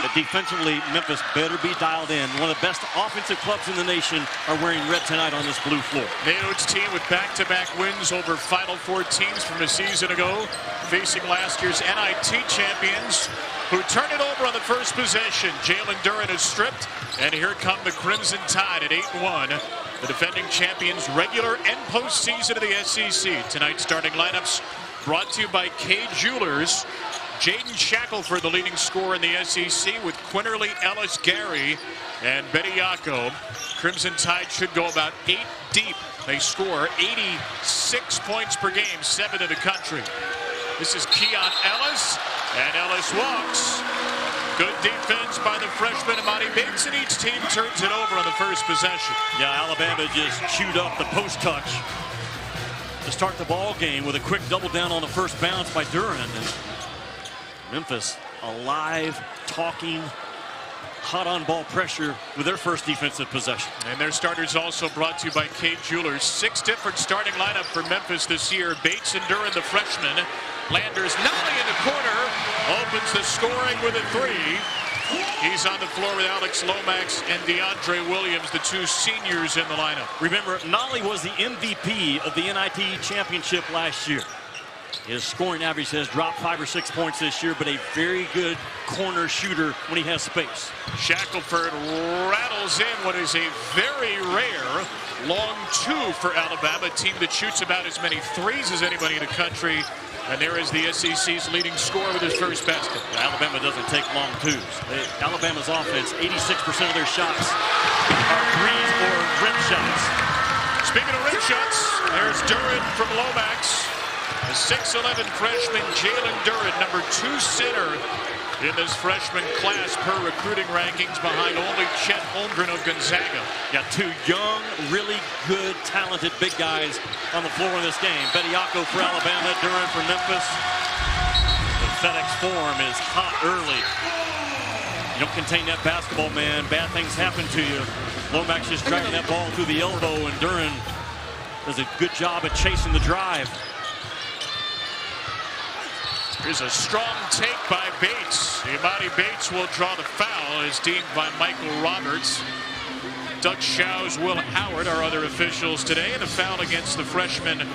But defensively, Memphis better be dialed in. One of the best offensive clubs in the nation are wearing red tonight on this blue floor. Maynard's team with back-to-back wins over Final Four teams from a season ago, facing last year's NIT champions, who turned it over on the first possession. Jalen Duren is stripped, and here come the Crimson Tide at 8-1. The defending champions, regular and postseason of the SEC. Tonight's starting lineups brought to you by K Jewelers. Jaden Shackelford, the leading scorer in the SEC, with Quinterly, Ellis, Gary, and Bediako. Crimson Tide should go about 8 deep. They score 86 points per game, 7th in the country. This is Keon Ellis, and Ellis walks. Good defense by the freshman Emoni Bates, and each team turns it over on the first possession. Yeah, Alabama just chewed up the post touch to start the ball game with a quick double down on the first bounce by Duren. And Memphis alive, talking, hot on ball pressure with their first defensive possession. And their starters also brought to you by K Jewelers. 6 different starting lineup for Memphis this year. Bates and Duren, the freshmen. Landers Nolley in the corner, opens the scoring with a 3. He's on the floor with Alex Lomax and DeAndre Williams, the 2 seniors in the lineup. Remember, Nolley was the MVP of the NIT championship last year. His scoring average has dropped 5 or 6 points this year, but a very good corner shooter when he has space. Shackelford rattles in what is a very rare long 2 for Alabama, a team that shoots about as many threes as anybody in the country. And there is the SEC's leading scorer with his first basket. Alabama doesn't take long 2s. Alabama's offense, 86% of their shots are 3s or rim shots. Speaking of rim shots, there's Duren from Lomax. The 6'11" freshman Jalen Duren, number 2 center in this freshman class per recruiting rankings, behind only Chet Holmgren of Gonzaga. Got 2 young, really good, talented big guys on the floor in this game. Bediako for Alabama, Duren for Memphis. The FedEx Forum is hot early. You don't contain that basketball, man. Bad things happen to you. Lomax just dragging that ball through the elbow, and Duren does a good job at chasing the drive. Here's a strong take by Bates. Emoni Bates will draw the foul, as deemed by Michael Roberts. Doug Shows, Will Howard are other officials today, and a foul against the freshman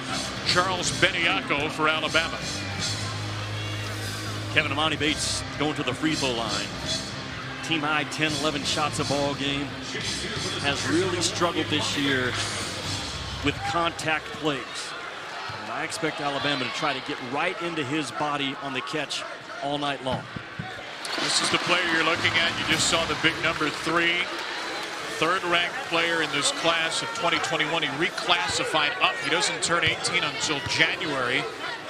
Charles Bediako for Alabama. Kevin, Emoni Bates going to the free throw line. Team high 10, 11 shots a ball game. Has really struggled this year with contact plays. I expect Alabama to try to get right into his body on the catch all night long. This is the player you're looking at. You just saw the big number 3. 3rd-ranked player in this class of 2021. He reclassified up. He doesn't turn 18 until January,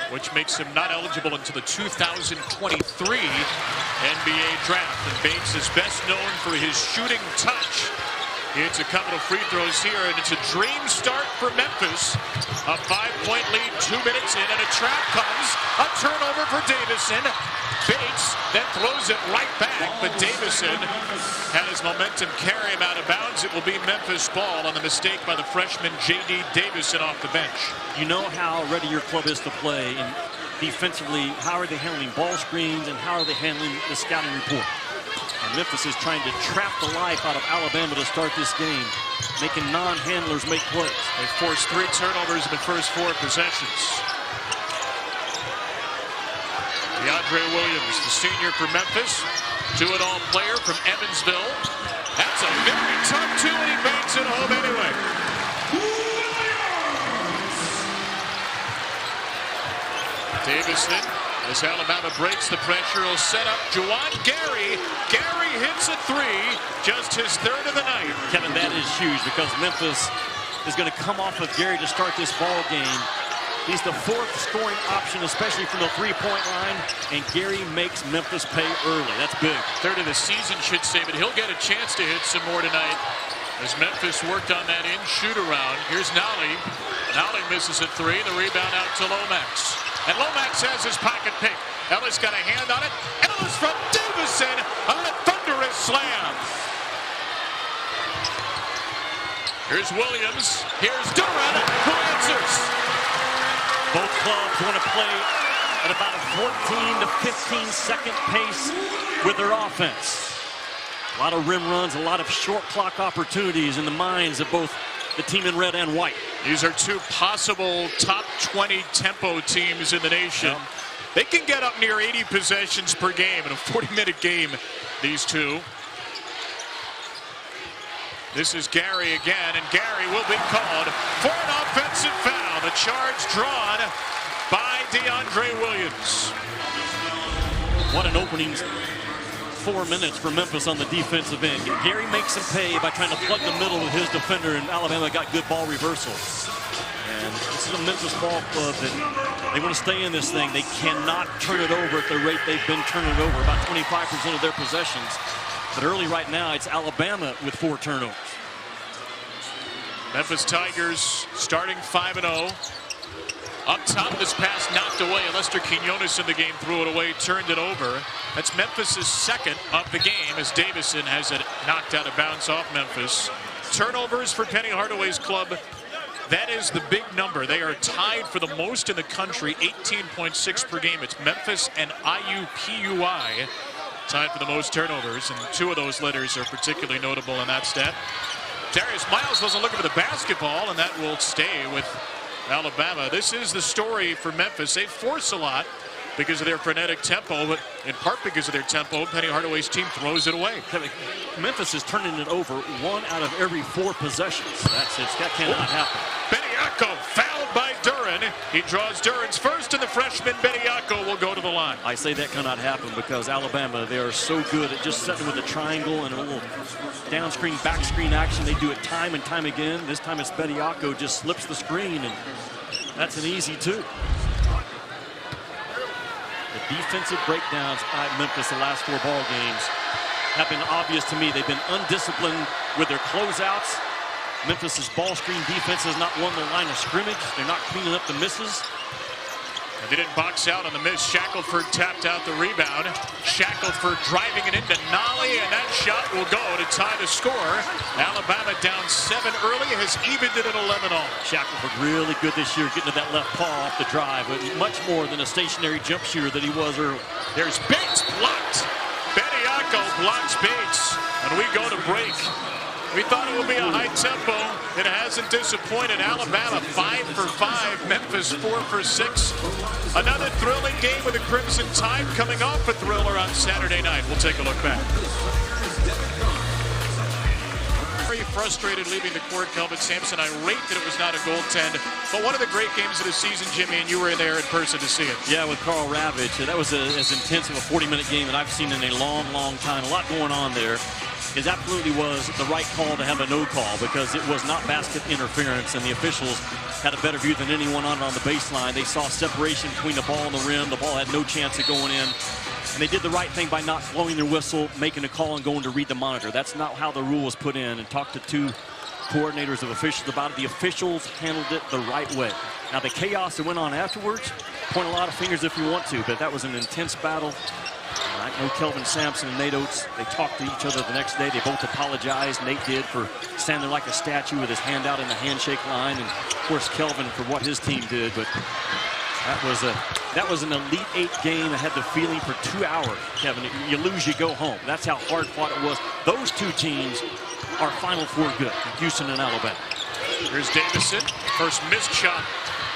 which makes him not eligible until the 2023 NBA draft. And Bates is best known for his shooting touch. He hits a couple of free throws here, and it's a dream start for Memphis. A 5-point lead, 2 minutes in, and a trap comes. A turnover for Davison. Bates then throws it right back, but Davison had his momentum carry him out of bounds. It will be Memphis ball on the mistake by the freshman J.D. Davison off the bench. You know how ready your club is to play, and defensively, how are they handling ball screens, and how are they handling the scouting report? And Memphis is trying to trap the life out of Alabama to start this game, making non-handlers make plays. They forced 3 turnovers in the first 4 possessions. DeAndre Williams, the senior for Memphis, do-it-all player from Evansville. That's a very tough 2, and he banks it home anyway. Davison, as Alabama breaks the pressure, will set up Juwan Gary. Gary hits a 3, just his 3rd of the night. Kevin, that is huge because Memphis is going to come off of Gary to start this ball game. He's the 4th scoring option, especially from the 3-point line, and Gary makes Memphis pay early. That's big. 3rd of the season should say, but he'll get a chance to hit some more tonight as Memphis worked on that in-shoot around. Here's Nolley. Nolley misses a 3. The rebound out to Lomax. And Lomax has his pocket pick. Ellis got a hand on it. Ellis from Davison on a thunderous slam. Here's Williams. Here's Duren, who answers. Both clubs want to play at about a 14 to 15 second pace with their offense. A lot of rim runs, a lot of short clock opportunities in the minds of both the team in red and white. These are two possible top 20 tempo teams in the nation. Yep. They can get up near 80 possessions per game in a 40-minute game, these two. This is Gary again, and Gary will be called for an offensive foul. The charge drawn by DeAndre Williams. What an opening 4 minutes for Memphis on the defensive end. Gary makes him pay by trying to plug the middle with his defender, and Alabama got good ball reversal. And this is a Memphis ball club that they want to stay in this thing. They cannot turn it over at the rate they've been turning it over, about 25% of their possessions. But early right now, it's Alabama with 4 turnovers. Memphis Tigers starting 5-0. Up top, this pass knocked away. Lester Quinones in the game threw it away, turned it over. That's Memphis' second of the game as Davison has it knocked out of bounds off Memphis. Turnovers for Penny Hardaway's club. That is the big number. They are tied for the most in the country, 18.6 per game. It's Memphis and IUPUI tied for the most turnovers, and 2 of those letters are particularly notable in that stat. Darius Miles wasn't looking for the basketball, and that will stay with Alabama. This is the story for Memphis. They force a lot because of their frenetic tempo, but in part because of their tempo, Penny Hardaway's team throws it away. Memphis is turning it over 1 out of every 4 possessions. That's it. That cannot happen. Bediako fouled by Duren. He draws Duren's first, and the freshman Bediako will go to the line. I say that cannot happen because Alabama, they are so good at just setting with a triangle and a little down screen, back screen action. They do it time and time again. This time it's Bediako just slips the screen, and that's an easy 2. The defensive breakdowns at Memphis the last 4 ball games have been obvious to me. They've been undisciplined with their closeouts. Memphis's ball screen defense has not won their line of scrimmage. They're not cleaning up the misses. And they didn't box out on the miss. Shackelford tapped out the rebound. Shackelford driving it into Nolley, and that shot will go to tie the score. Alabama down 7 early, has evened it at 11-all. Shackelford really good this year, getting to that left paw off the drive, but much more than a stationary jump shooter that he was early. There's Bates blocked. Bediako blocks Bates, and we go to break. We thought it would be a high tempo. It hasn't disappointed. Alabama 5 for 5. Memphis 4 for 6. Another thrilling game with the Crimson Tide coming off a thriller on Saturday night. We'll take a look back. Very frustrated leaving the court, Kelvin Sampson. Irate that it was not a goaltend. But one of the great games of the season, Jimmy, and you were there in person to see it. Yeah, with Carl Ravitch. That was as intense of a 40-minute game that I've seen in a long, long time. A lot going on there. It absolutely was the right call to have a no call because it was not basket interference, and the officials had a better view than anyone on the baseline. They saw separation between the ball and the rim. The ball had no chance of going in, and they did the right thing by not blowing their whistle, making a call, and going to read the monitor. That's not how the rule was put in, and talked to 2 coordinators of officials about it. The officials handled it the right way. Now, the chaos that went on afterwards, point a lot of fingers if you want to, but that was an intense battle. I know Kelvin Sampson and Nate Oates, they talked to each other the next day. They both apologized. Nate did for standing like a statue with his hand out in the handshake line, and of course Kelvin for what his team did. But that was an Elite 8 game that had the feeling for 2 hours. Kevin, you lose, you go home. That's how hard fought it was. Those 2 teams are Final Four good, Houston and Alabama. Here's Davison, first missed shot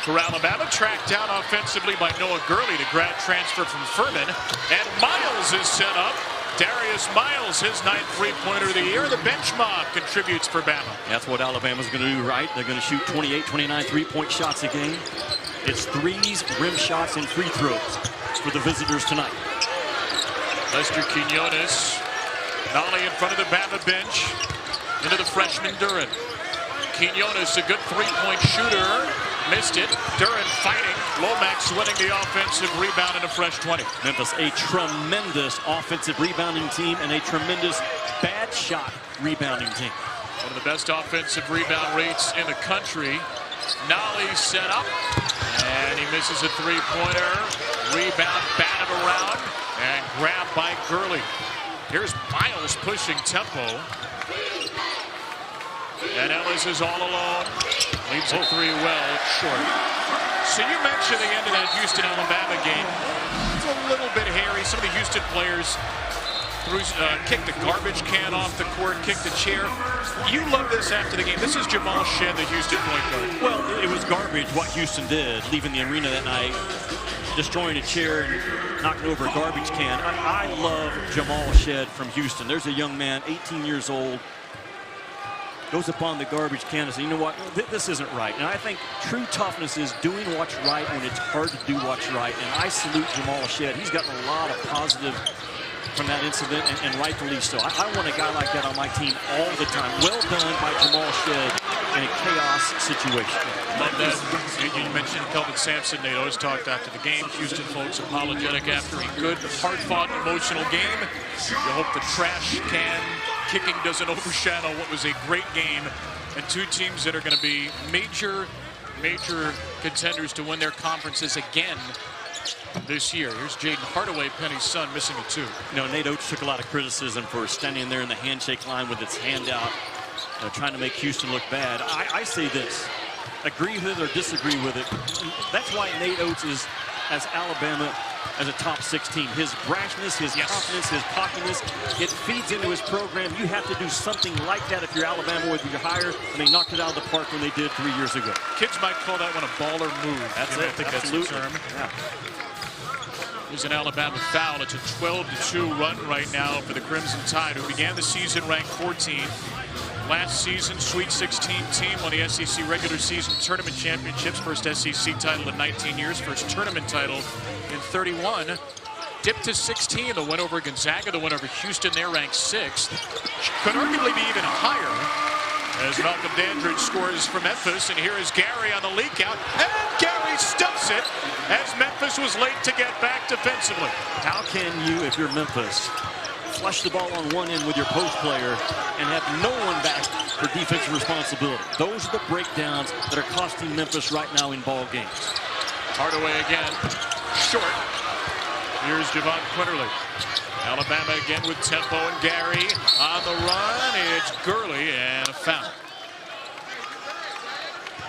for Alabama, tracked down offensively by Noah Gurley, the grad transfer from Furman. And Miles is set up. Darius Miles, his 9th three-pointer of the year. The bench mob contributes for Bama. That's what Alabama's going to do, right? They're going to shoot 28, 29 three-point shots a game. It's threes, rim shots, and free throws for the visitors tonight. Lester Quinones, Nolley in front of the Bama bench, into the freshman Duren. Quinones, a good three-point shooter. Missed it. Duren fighting. Lomax winning the offensive rebound in a fresh 20. Memphis, a tremendous offensive rebounding team and a tremendous bad shot rebounding team. One of the best offensive rebound rates in the country. Nolley set up, and he misses a three-pointer. Rebound batted around and grabbed by Gurley. Here's Miles pushing tempo. And Ellis is all alone. Leaves a 3 well short. So you mentioned the end of that Houston-Alabama game. It's a little bit hairy. Some of the Houston players kicked the garbage can off the court, kicked the chair. You love this after the game. This is Jamal Shead, the Houston point guard. Well, it was garbage what Houston did, leaving the arena that night, destroying a chair and knocking over a garbage can. I love Jamal Shead from Houston. There's a young man, 18 years old, goes up on the garbage can and says, you know what, this isn't right. And I think true toughness is doing what's right when it's hard to do what's right. And I salute Jamal Shead. He's gotten a lot of positive from that incident, and rightfully so. I want a guy like that on my team all the time. Well done by Jamal Shead in a chaos situation. Love that. You mentioned Kelvin Sampson. They always talked after the game. Houston folks apologetic after a good, hard-fought, emotional game. You hope the trash can kicking doesn't overshadow what was a great game, and two teams that are going to be major contenders to win their conferences again this year. Here's Jayden Hardaway, Penny's son, missing a two. You know, Nate Oates took a lot of criticism for standing there in the handshake line with its hand out, trying to make Houston look bad. I say this, agree with it or disagree with it. That's why Nate Oates is, as Alabama, as a top 6 team. His brashness, his confidence, his cockiness, it feeds into his program. You have to do something like that if you're Alabama, whether you're higher, and they knocked it out of the park when they did 3 years ago. Kids might call that one a baller move. That's it. I think Absolutely. that's the term. Yeah. There's an Alabama foul. It's a 12-2 run right now for the Crimson Tide, who began the season ranked 14th. Last season, Sweet 16 team won the SEC regular season tournament championships. First SEC title in 19 years. First tournament title in 31. Dipped to 16. The win over Gonzaga. The win over Houston. They're ranked 6th. Could arguably be even higher as Malcolm Dandridge scores for Memphis. And here is Gary on the leak out. And Gary stuffs it as Memphis was late to get back defensively. How can you, if you're Memphis, flush the ball on one end with your post player and have no one back for defensive responsibility? Those are the breakdowns that are costing Memphis right now in ball games. Hardaway again, short. Here's Javon Quinterly. Alabama again with tempo, and Gary on the run. It's Gurley and a foul.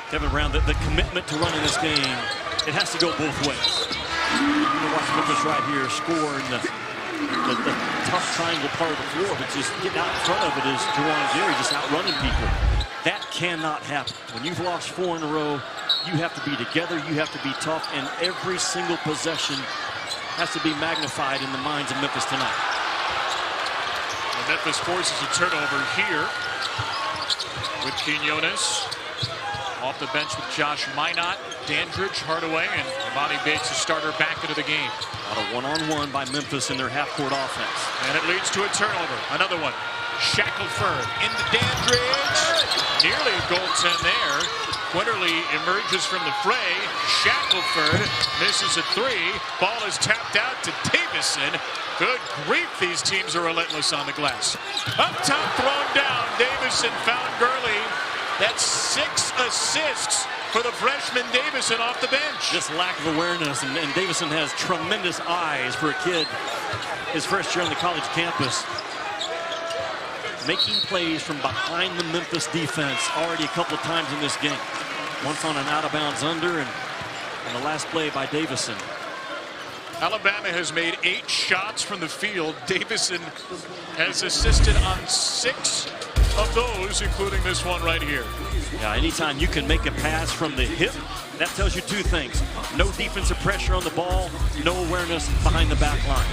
Kevin Brown, the commitment to running this game, it has to go both ways. You're going to watch Memphis right here score in the tough triangle part of the floor, but just getting out in front of it is Juwan Gary just outrunning people. That cannot happen. When you've lost 4 in a row, you have to be together, you have to be tough, and every single possession has to be magnified in the minds of Memphis tonight. And Memphis forces a turnover here with Quinones. Off the bench with Josh Minott, Dandridge, Hardaway, and Emoni Bates, the starter, back into the game. A lot of one-on-one by Memphis in their half-court offense. And it leads to a turnover. Another one. Shackelford into Dandridge. Nearly a goaltend there. Quinterly emerges from the fray. Shackelford misses a 3. Ball is tapped out to Davison. Good grief, these teams are relentless on the glass. Up top, thrown down. Davison found Gurley. That's 6 assists for the freshman Davison off the bench. Just lack of awareness, and Davison has tremendous eyes for a kid his first year on the college campus. Making plays from behind the Memphis defense already a couple of times in this game. Once on an out-of-bounds under, and on the last play by Davison. Alabama has made 8 shots from the field. Davison has assisted on 6 of those, including this one right here. Yeah, anytime you can make a pass from the hip, that tells you 2 things. No defensive pressure on the ball, no awareness behind the back line.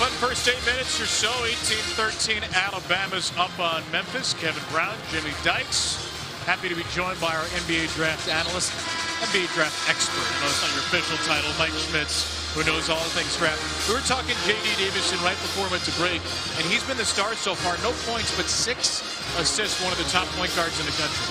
But first 8 minutes or so, 18-13, Alabama's up on Memphis. Kevin Brown, Jimmy Dykes. Happy to be joined by our NBA draft analyst, NBA draft expert. I know it's not your official title, Mike Schmitz, who knows all things draft. We were talking J.D. Davison right before we went to break, and he's been the star so far. No points, but 6 assists, one of the top point guards in the country.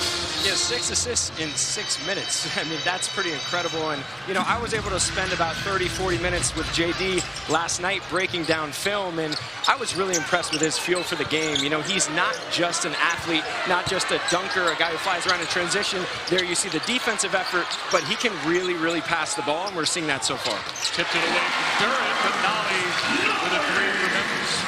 Yeah, 6 assists in 6 minutes. I mean, that's pretty incredible. And, you know, I was able to spend about 30, 40 minutes with JD last night breaking down film, and I was really impressed with his feel for the game. You know, he's not just an athlete, not just a dunker, a guy who flies around in transition. There you see the defensive effort, but he can really, really pass the ball, and we're seeing that so far. Tipped it away from Duren, but Nolley with a 3 for Memphis.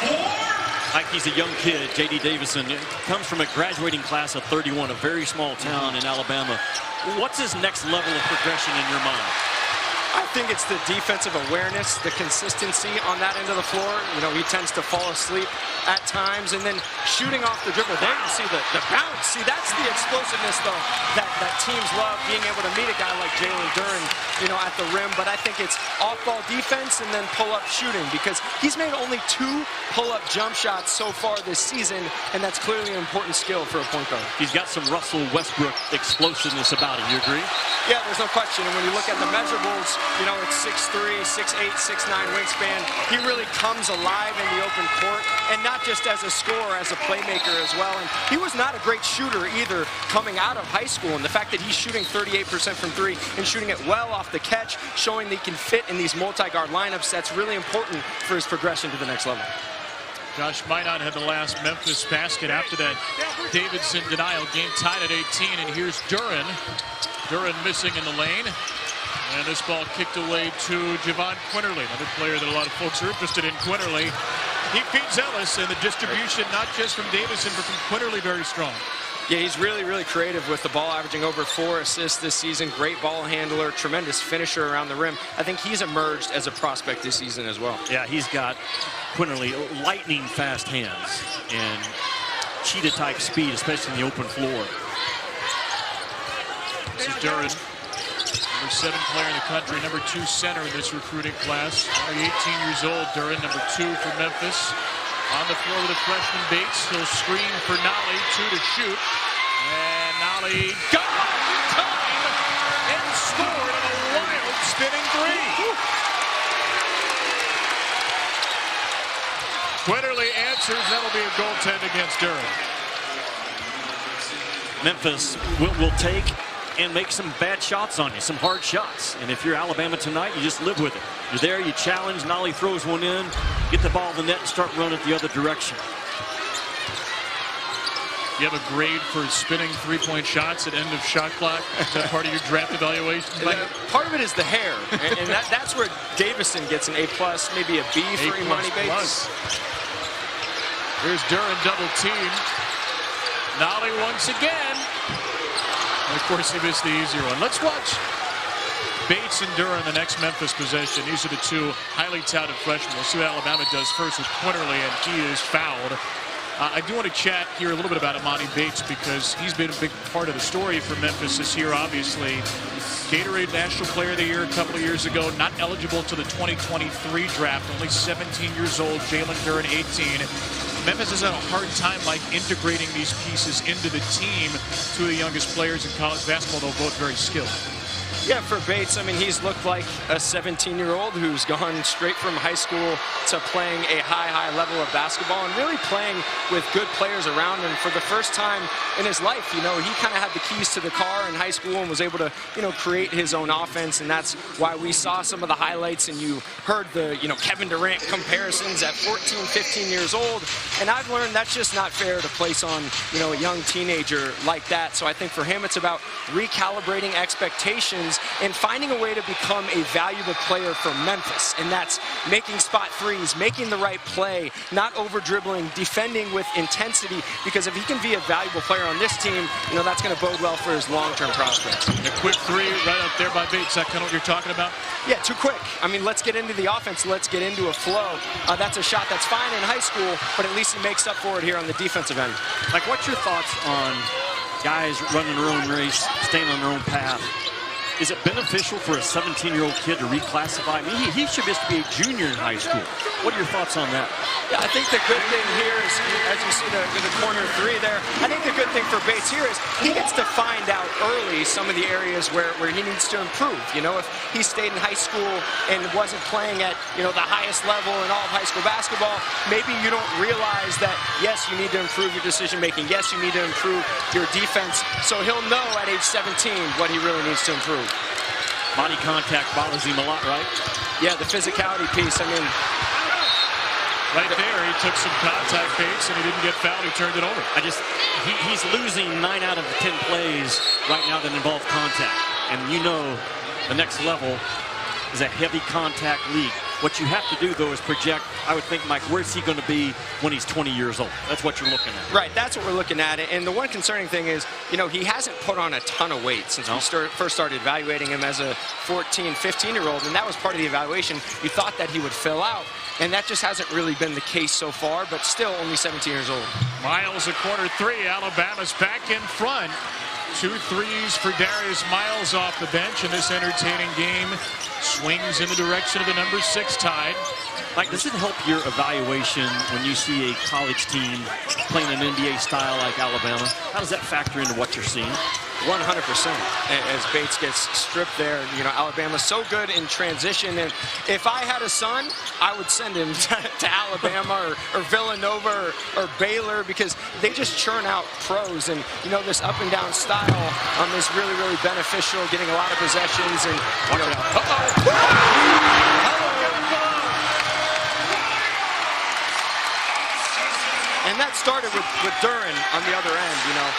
Like he's a young kid, J.D. Davison, comes from a graduating class of 31, a very small town in Alabama. What's his next level of progression in your mind? I think it's the defensive awareness, the consistency on that end of the floor. You know, he tends to fall asleep at times, and then shooting off the dribble. There you see the bounce. See, that's the explosiveness, though, that teams love, being able to meet a guy like Jalen Duren, you know, at the rim. But I think it's off-ball defense and then pull-up shooting, because he's made only 2 pull-up jump shots so far this season, and that's clearly an important skill for a point guard. He's got some Russell Westbrook explosiveness about him. You agree? Yeah, there's no question. And when you look at the measurables, you know, it's 6'3", 6'8", 6'9" wingspan. He really comes alive in the open court, and not just as a scorer, as a playmaker as well. And he was not a great shooter either coming out of high school. And the fact that he's shooting 38% from 3 and shooting it well off the catch, showing that he can fit in these multi-guard lineups, that's really important for his progression to the next level. Josh Minott had the last Memphis basket after that Davidson denial. Game tied at 18, and here's Duren. Duren missing in the lane. And this ball kicked away to Javon Quinterly, another player that a lot of folks are interested in. Quinterly, he feeds Ellis, and the distribution, not just from Davidson, but from Quinterly, very strong. Yeah, he's really, really creative with the ball, averaging over 4 assists this season. Great ball handler, tremendous finisher around the rim. I think he's emerged as a prospect this season as well. Yeah, he's got Quinterly lightning fast hands and cheetah-type speed, especially in the open floor. This is Duren, number 7 player in the country, number 2 center in this recruiting class. Only 18 years old. Duren, number 2 for Memphis. On the floor with a freshman Bates. He'll screen for Nolley, 2 to shoot. And Nolley got it in time and scored on a wild spinning 3. Quinterly answers. That'll be a goaltend against Duren. Memphis will take and make some bad shots on you, some hard shots. And if you're Alabama tonight, you just live with it. You're there, you challenge, Nolley throws one in, get the ball in the net and start running the other direction. You have a grade for spinning 3-point shots at end of shot clock? Is that part of your draft evaluation? Part of it is the hair, and that's where Davison gets an A+, maybe a B for Emoni Bates. Here's Duren double team. Nolley once again. And of course, he missed the easier one. Let's watch Bates and Duren the next Memphis possession. These are the 2 highly touted freshmen. We'll see what Alabama does first with Quinterly, and he is fouled. I do want to chat here a little bit about Emoni Bates, because he's been a big part of the story for Memphis this year, obviously. Gatorade National Player of the Year a couple of years ago, not eligible to the 2023 draft, only 17 years old, Jalen Duren 18. Memphis has had a hard time integrating these pieces into the team. 2 of the youngest players in college basketball, though, both very skilled. Yeah, for Bates, I mean, he's looked like a 17-year-old who's gone straight from high school to playing a high level of basketball and really playing with good players around him for the first time in his life. You know, he kind of had the keys to the car in high school and was able to, you know, create his own offense, and that's why we saw some of the highlights and you heard the, you know, Kevin Durant comparisons at 14, 15 years old. And I've learned that's just not fair to place on, you know, a young teenager like that. So I think for him, it's about recalibrating expectations and finding a way to become a valuable player for Memphis. And that's making spot threes, making the right play, not over-dribbling, defending with intensity, because if he can be a valuable player on this team, you know, that's going to bode well for his long-term prospects. A quick 3 right up there by Bates. Is that kind of what you're talking about? Yeah, too quick. I mean, let's get into the offense. Let's get into a flow. That's a shot that's fine in high school, but at least he makes up for it here on the defensive end. Like, what's your thoughts on guys running their own race, staying on their own path? Is it beneficial for a 17-year-old kid to reclassify? I mean, he should just be a junior in high school. What are your thoughts on that? Yeah, I think the good thing here is, as you see the corner 3 there, I think the good thing for Bates here is he gets to find out early some of the areas where he needs to improve. You know, if he stayed in high school and wasn't playing at, you know, the highest level in all of high school basketball, maybe you don't realize that, yes, you need to improve your decision-making. Yes, you need to improve your defense. So he'll know at age 17 what he really needs to improve. Body contact bothers him a lot, right? Yeah, the physicality piece, I mean. Right there, he took some contact, Bates, and he didn't get fouled. He turned it over. He's losing 9 out of the 10 plays right now that involve contact. And you know the next level is a heavy contact league. What you have to do, though, is project, I would think, Mike, where's he going to be when he's 20 years old? That's what you're looking at. Right, that's what we're looking at. And the one concerning thing is, you know, he hasn't put on a ton of weight since we first started evaluating him as a 14, 15-year-old, and that was part of the evaluation. You thought that he would fill out, and that just hasn't really been the case so far, but still only 17 years old. Miles, a corner three. Alabama's back in front. 2 threes for Darius Miles off the bench, and this entertaining game swings in the direction of the number 6 tide. Mike, does it help your evaluation when you see a college team playing an NBA style like Alabama? How does that factor into what you're seeing? 100%. As Bates gets stripped there, you know, Alabama's so good in transition, and if I had a son, I would send him to Alabama or Villanova or Baylor, because they just churn out pros, and you know, this up and down style is really, really beneficial, getting a lot of possessions. And you know, and that started with Duren on the other end, you know.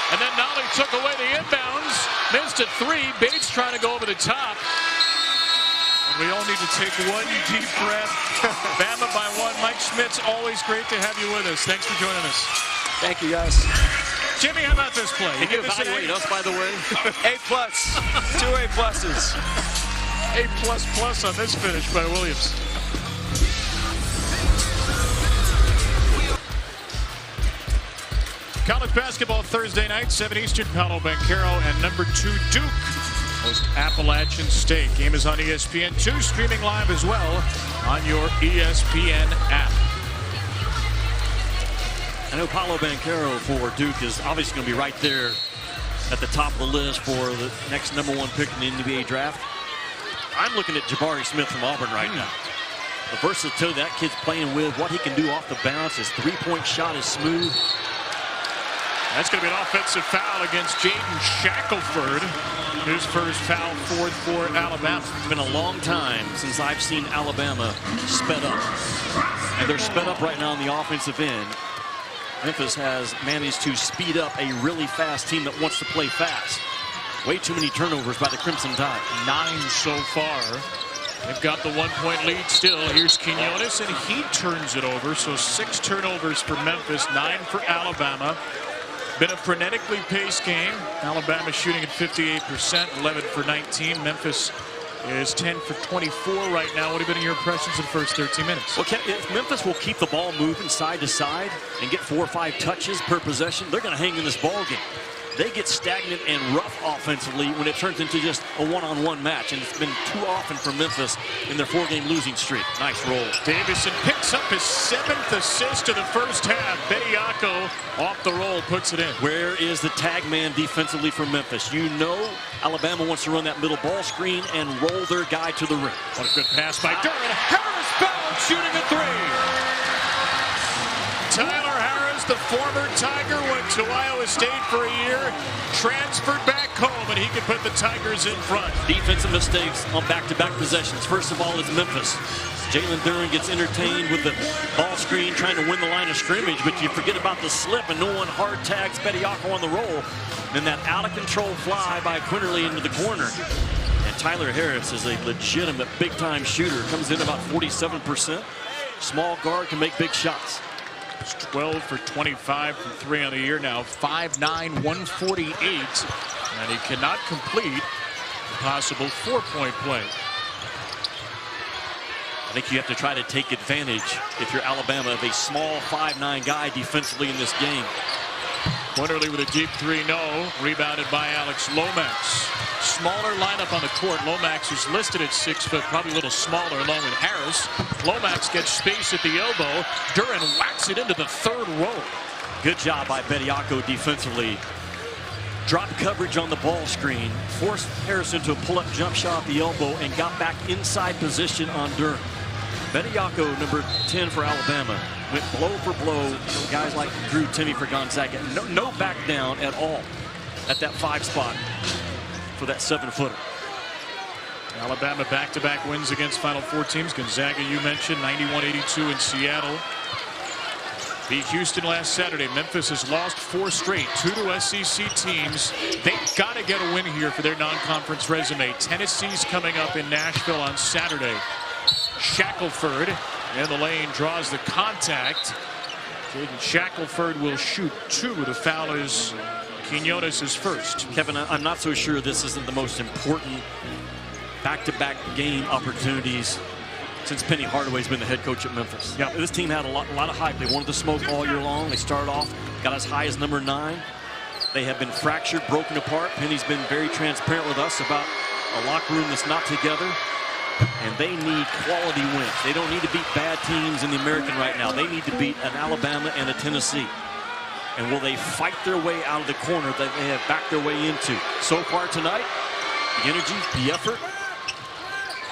And then Nolley took away the inbounds, missed a 3. Bates trying to go over the top. And we all need to take one deep breath. Bama by 1. Mike Schmidt's always great to have you with us. Thanks for joining us. Thank you, guys. Jimmy, how about this play? Can you evaluate us, by the way? A+, 2 A+s. A++ on this finish by Williams. College basketball Thursday night, 7 Eastern. Paolo Banchero and number 2 Duke host Appalachian State. Game is on ESPN2, streaming live as well on your ESPN app. I know Paolo Banchero for Duke is obviously going to be right there at the top of the list for the next number 1 pick in the NBA draft. I'm looking at Jabari Smith from Auburn right now. The versatility that kid's playing with, what he can do off the bounce, his 3-point shot is smooth. That's going to be an offensive foul against Jaden Shackelford. His first foul, 4th for Alabama. It's been a long time since I've seen Alabama sped up. And they're sped up right now on the offensive end. Memphis has managed to speed up a really fast team that wants to play fast. Way too many turnovers by the Crimson Tide. 9 so far. They've got the 1-point lead still. Here's Quinones, and he turns it over. So 6 turnovers for Memphis, 9 for Alabama. Been a frenetically paced game. Alabama shooting at 58%, 11 for 19. Memphis is 10 for 24 right now. What have been your impressions in the first 13 minutes? Well, if Memphis will keep the ball moving side to side and get 4 or 5 touches per possession, they're going to hang in this ball game. They get stagnant and rough offensively when it turns into just a one-on-one match, and it's been too often for Memphis in their 4-game losing streak. Nice roll. Davison picks up his 7th assist of the first half. Bediako off the roll puts it in. Where is the tag man defensively for Memphis? You know Alabama wants to run that middle ball screen and roll their guy to the rim. What a good pass by Duren. Harris fouled, shooting a 3. Tyler Harris, the former Tiger, went to Iowa State for a year, transferred back home, and he could put the Tigers in front. Defensive mistakes on back-to-back possessions. First of all, it's Memphis. Jalen Duren gets entertained with the ball screen, trying to win the line of scrimmage, but you forget about the slip, and no one hard tags Bediako on the roll. Then that out-of-control fly by Quinterly into the corner. And Tyler Harris is a legitimate big-time shooter. Comes in about 47%. Small guard, can make big shots. 12 for 25 from 3 on the year now. 5'9", 148. And he cannot complete a possible 4-point play. I think you have to try to take advantage, if you're Alabama, of a small 5'9" guy defensively in this game. Quinterly with a deep 3, no. Rebounded by Alex Lomax. Smaller lineup on the court. Lomax is listed at 6 foot, probably a little smaller along with Harris. Lomax gets space at the elbow. Duren whacks it into the 3rd row. Good job by Bediako defensively. Drop coverage on the ball screen, forced Harrison to a pull-up jump shot at the elbow, and got back inside position on Duren. Bediako, number 10 for Alabama, went blow for blow. Guys like Drew Timme for Gonzaga. No back down at all at that 5 spot for that 7-footer. Alabama back-to-back wins against Final Four teams. Gonzaga, you mentioned, 91-82 in Seattle. Beat Houston last Saturday. Memphis has lost 4 straight, 2 to SEC teams. They've got to get a win here for their non-conference resume. Tennessee's coming up in Nashville on Saturday. Shackelford in the lane draws the contact. Jaden Shackelford will shoot 2. The foul is Quinones' first. Kevin, I'm not so sure this isn't the most important back-to-back game opportunities since Penny Hardaway's been the head coach at Memphis. Yeah. This team had a lot of hype. They wanted to smoke all year long. They started off, got as high as number 9. They have been fractured, broken apart. Penny's been very transparent with us about a locker room that's not together. And they need quality wins. They don't need to beat bad teams in the American right now. They need to beat an Alabama and a Tennessee. And will they fight their way out of the corner that they have backed their way into? So far tonight, the energy, the effort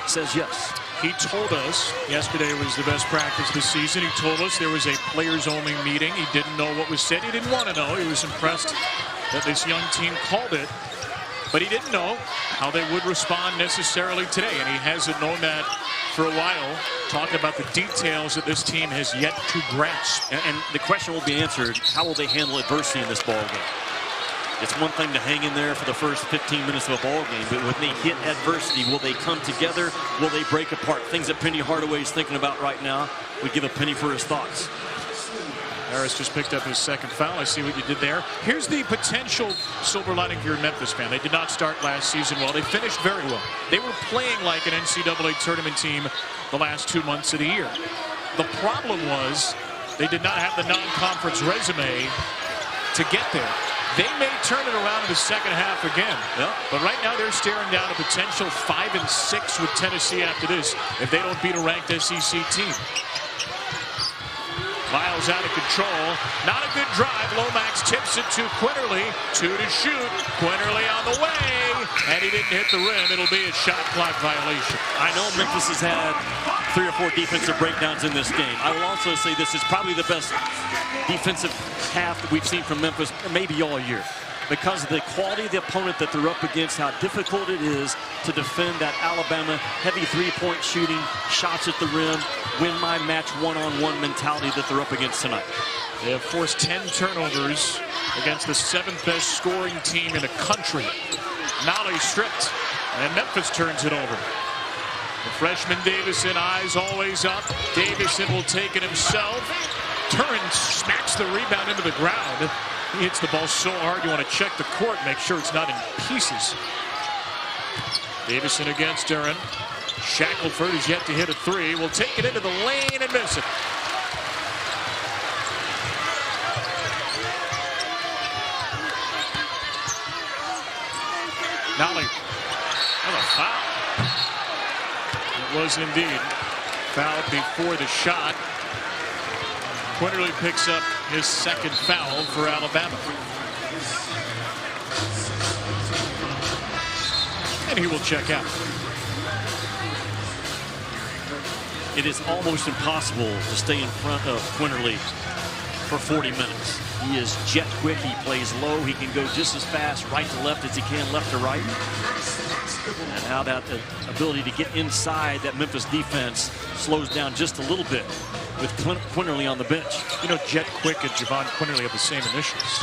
says yes. He told us yesterday was the best practice this season. He told us there was a players-only meeting. He didn't know what was said. He didn't want to know. He was impressed that this young team called it. But he didn't know how they would respond necessarily today. And he hasn't known that for a while, talking about the details that this team has yet to grasp. And the question will be answered, how will they handle adversity in this ball game? It's one thing to hang in there for the first 15 minutes of a ball game, but when they hit adversity, will they come together? Will they break apart? Things that Penny Hardaway is thinking about right now. We give a penny for his thoughts. Harris just picked up his second foul. I see what you did there. Here's the potential silver lining if you're a Memphis fan. They did not start last season well. They finished very well. They were playing like an NCAA tournament team the last 2 months of the year. The problem was they did not have the non-conference resume to get there. They may turn it around in the second half again. Yeah. But right now they're staring down a potential 5-6 with Tennessee after this if they don't beat a ranked SEC team. Miles out of control. Not a good drive. Lomax tips it to Quinterly. 2 to shoot. Quinterly on the way. And he didn't hit the rim. It'll be a shot clock violation. I know Memphis has had 3 or 4 defensive breakdowns in this game. I will also say this is probably the best defensive half that we've seen from Memphis maybe all year, because of the quality of the opponent that they're up against, how difficult it is to defend that Alabama heavy three-point shooting, shots at the rim, win my match one-on-one mentality that they're up against tonight. They have forced 10 turnovers against the 7th best scoring team in the country. Nolley stripped, and Memphis turns it over. The freshman Davison, eyes always up. Davison will take it himself. Duren smacks the rebound into the ground. He hits the ball so hard you want to check the court, make sure it's not in pieces. Davison against Duren. Shackelford is yet to hit a 3. Will take it into the lane and miss it. Nolley. Oh, a foul. It was indeed fouled before the shot. Quinterly picks up his second foul for Alabama. And he will check out. It is almost impossible to stay in front of Quinterly for 40 minutes. He is jet quick. He plays low. He can go just as fast right to left as he can left to right. And how that ability to get inside that Memphis defense slows down just a little bit with Quinterly on the bench. You know, Jet Quick and Javon Quinterly have the same initials.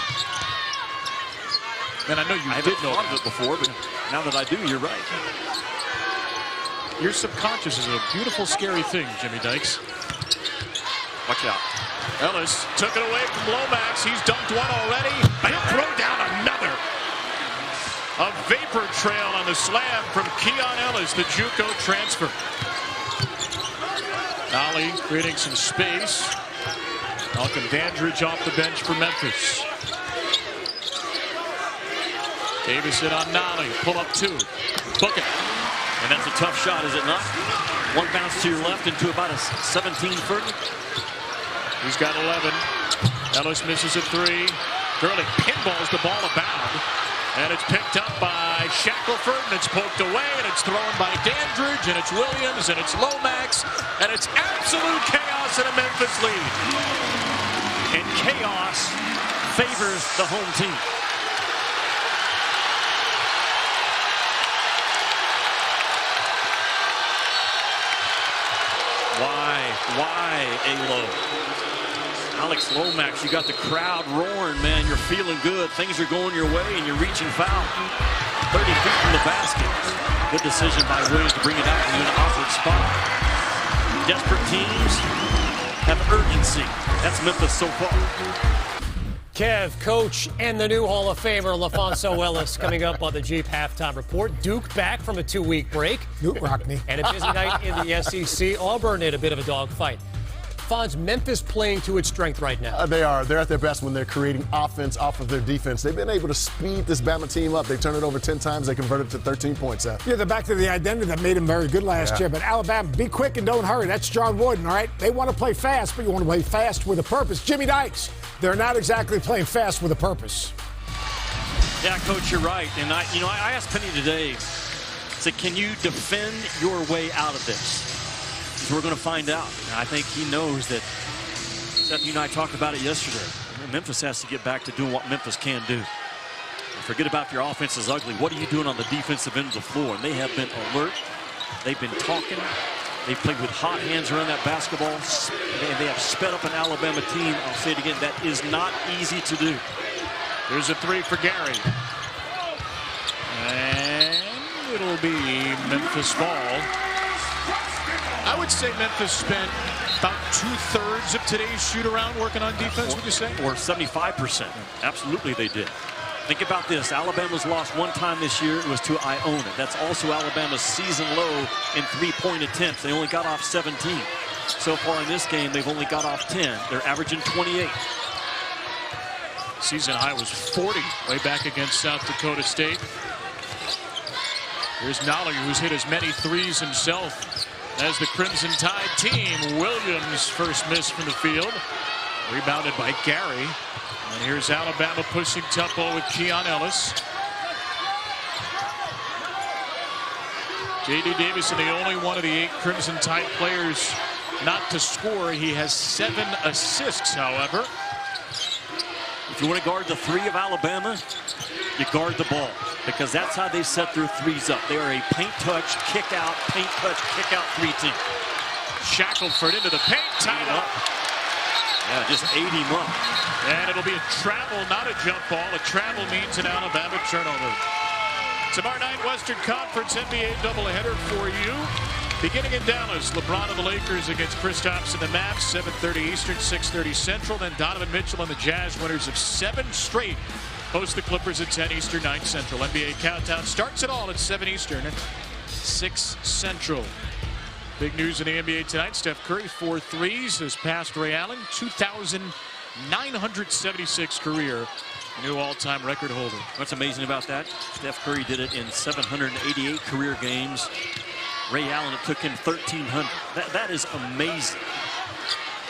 Man, I know you did know thought of it before, but now that I do, you're right. Your subconscious is a beautiful, scary thing, Jimmy Dykes. Watch out. Ellis took it away from Lomax. He's dunked one already. He'll throw down another. A vapor trail on the slam from Keon Ellis, the JUCO transfer. Nolley creating some space. Malcolm Dandridge off the bench for Memphis. Davison on Nolley. Pull up 2. Book it. And that's a tough shot, is it not? One bounce to your left into about a 17-footer. He's got 11. Ellis misses a 3. Gurley pinballs the ball abound. And it's picked up by Shackelford, and it's poked away, and it's thrown by Dandridge, and it's Williams, and it's Lomax, and it's absolute chaos in a Memphis lead. And chaos favors the home team. Why, Alo? Alex Lomax, you got the crowd roaring, man. You're feeling good. Things are going your way, and you're reaching foul. 30 feet from the basket. Good decision by Williams to bring it out in an awkward spot. Desperate teams have urgency. That's Memphis so far. Kev, coach, and the new Hall of Famer, LaFonso Ellis, coming up on the Jeep Halftime Report. Duke back from a 2-week break. Duke rocked me. And a busy night in the SEC. Auburn in a bit of a dogfight. Fonz, Memphis playing to its strength right now. They are. They're at their best when they're creating offense off of their defense. They've been able to speed this Bama team up. They turned it over 10 times. They converted to 13 points. Yeah, they're back to the identity that made them very good last year. But Alabama, be quick and don't hurry. That's John Wooden, all right? They want to play fast, but you want to play fast with a purpose. Jimmy Dykes, they're not exactly playing fast with a purpose. Yeah, Coach, you're right. And I asked Penny today, said, can you defend your way out of this? We're going to find out. I think he knows that. Seth, you and I talked about it yesterday. Memphis has to get back to doing what Memphis can do. Forget about if your offense is ugly. What are you doing on the defensive end of the floor? And they have been alert. They've been talking. They've played with hot hands around that basketball. And they have sped up an Alabama team. I'll say it again. That is not easy to do. There's a three for Gary. And it'll be Memphis ball. I would say Memphis spent about 2/3 of today's shoot-around working on defense, would you say? Or 75%. Absolutely they did. Think about this. Alabama's lost one time this year. It was to Iona. That's also Alabama's season low in three-point attempts. They only got off 17. So far in this game, they've only got off 10. They're averaging 28. Season high was 40 way back against South Dakota State. Here's Nolley, who's hit as many threes himself as the Crimson Tide team. Williams first miss from the field. Rebounded by Gary. And here's Alabama pushing tempo with Keon Ellis. J.D. Davison, the only one of the 8 Crimson Tide players not to score. He has 7 assists, however. If you want to guard the 3 of Alabama, you guard the ball, because that's how they set their threes up. They are a paint touch, kick out, paint touch, kick out 3 team. Shackelford into the paint, tied up. Yeah, just 80 him up. And it'll be a travel, not a jump ball. A travel means an Alabama turnover. Tomorrow night, Western Conference NBA doubleheader for you. Beginning in Dallas, LeBron and the Lakers against Kristaps and the Mavs, 7:30 Eastern, 6:30 Central. Then Donovan Mitchell and the Jazz, winners of 7 straight, host the Clippers at 10 Eastern, 9 Central. NBA countdown starts it all at 7 Eastern, 6 Central. Big news in the NBA tonight. Steph Curry, 4 threes, has passed Ray Allen, 2,976 career. New all-time record holder. What's amazing about that? Steph Curry did it in 788 career games. Ray Allen, it took him 1,300. That is amazing.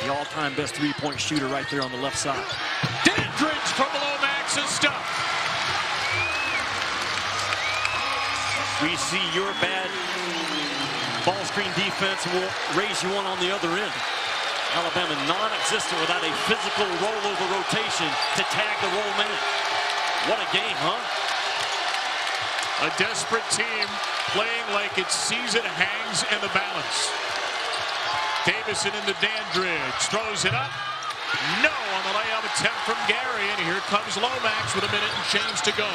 The all-time best three-point shooter right there on the left side. Dandridge from Lomax is stuffed. We see your bad ball screen defense will raise you one on the other end. Alabama non-existent without a physical rollover rotation to tag the roll man. What a game, huh? A desperate team playing like its season hangs in the balance. Davison into Dandridge, throws it up. No on the layup attempt from Gary, and here comes Lomax with a minute and change to go.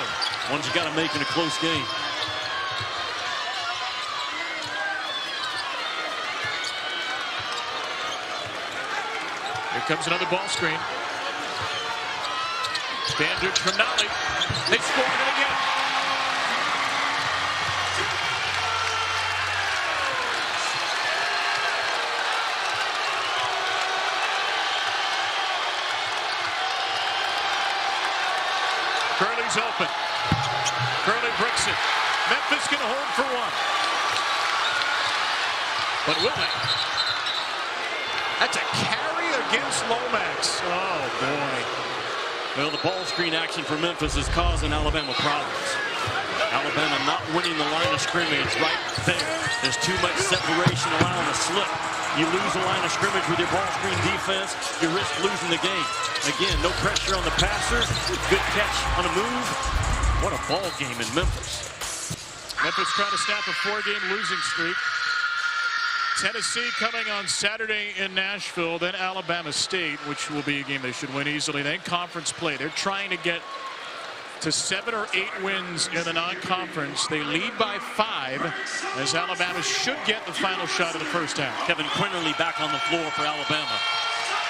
Ones you got to make in a close game. Here comes another ball screen. Dandridge from Nolley. They scored it again. Curley's open. Curley bricks it. Memphis can hold for 1. But will they? That's a carry against Lomax. Oh, boy. Well, the ball screen action for Memphis is causing Alabama problems. Alabama not winning the line of scrimmage right there. There's too much separation allowing a slip. You lose the line of scrimmage with your ball screen defense, you risk losing the game. Again, no pressure on the passer. Good catch on a move. What a ball game in Memphis. Memphis trying to snap a 4-game losing streak. Tennessee coming on Saturday in Nashville, then Alabama State, which will be a game they should win easily. Then conference play. They're trying to get to 7 or 8 wins in the non-conference. They lead by 5 as Alabama should get the final shot of the first half. Kevin Quinterly back on the floor for Alabama.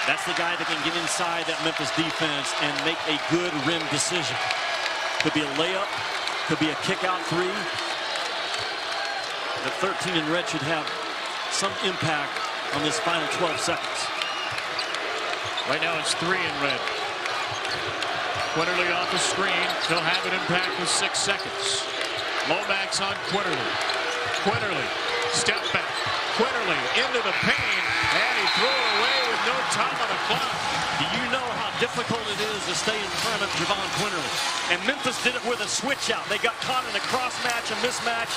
That's the guy that can get inside that Memphis defense and make a good rim decision. Could be a layup, could be a kick-out 3. The 13 in red should have some impact on this final 12 seconds. Right now it's 3 in red. Quinterly off the screen. He'll have an impact with 6 seconds. Lomax on Quinterly. Quinterly, step back. Quinterly into the paint, and he threw it away with no time on the clock. Do you know how difficult it is to stay in front of Javon Quinterly? And Memphis did it with a switch out. They got caught in a cross match, a mismatch.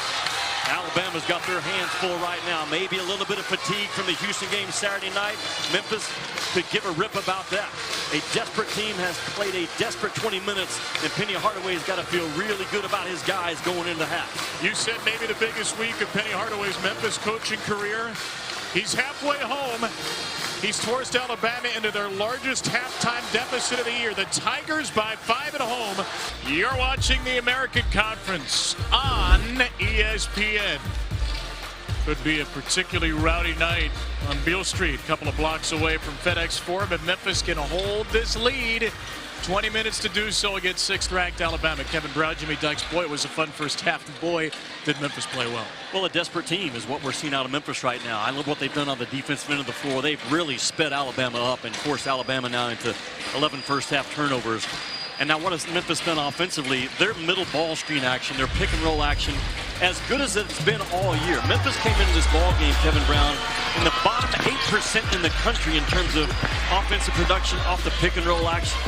Alabama's got their hands full right now. Maybe a little bit of fatigue from the Houston game Saturday night. Memphis could give a rip about that. A desperate team has played a desperate 20 minutes, and Penny Hardaway's got to feel really good about his guys going into half. You said maybe the biggest week of Penny Hardaway's Memphis coaching career. He's halfway home. He's forced Alabama into their largest halftime deficit of the year. The Tigers by 5 at home. You're watching the American Conference on ESPN. Could be a particularly rowdy night on Beale Street, a couple of blocks away from FedEx Forum, and Memphis can hold this lead. 20 minutes to do so against 6th-ranked Alabama. Kevin Brown, Jimmy Dykes. Boy, it was a fun first half. And boy, did Memphis play well. Well, a desperate team is what we're seeing out of Memphis right now. I love what they've done on the defensive end of the floor. They've really sped Alabama up and forced Alabama now into 11 first-half turnovers. And now what has Memphis done offensively? Their middle ball screen action, their pick-and-roll action, as good as it's been all year. Memphis came into this ball game, Kevin Brown, in the bottom 8% in the country in terms of offensive production off the pick-and-roll action.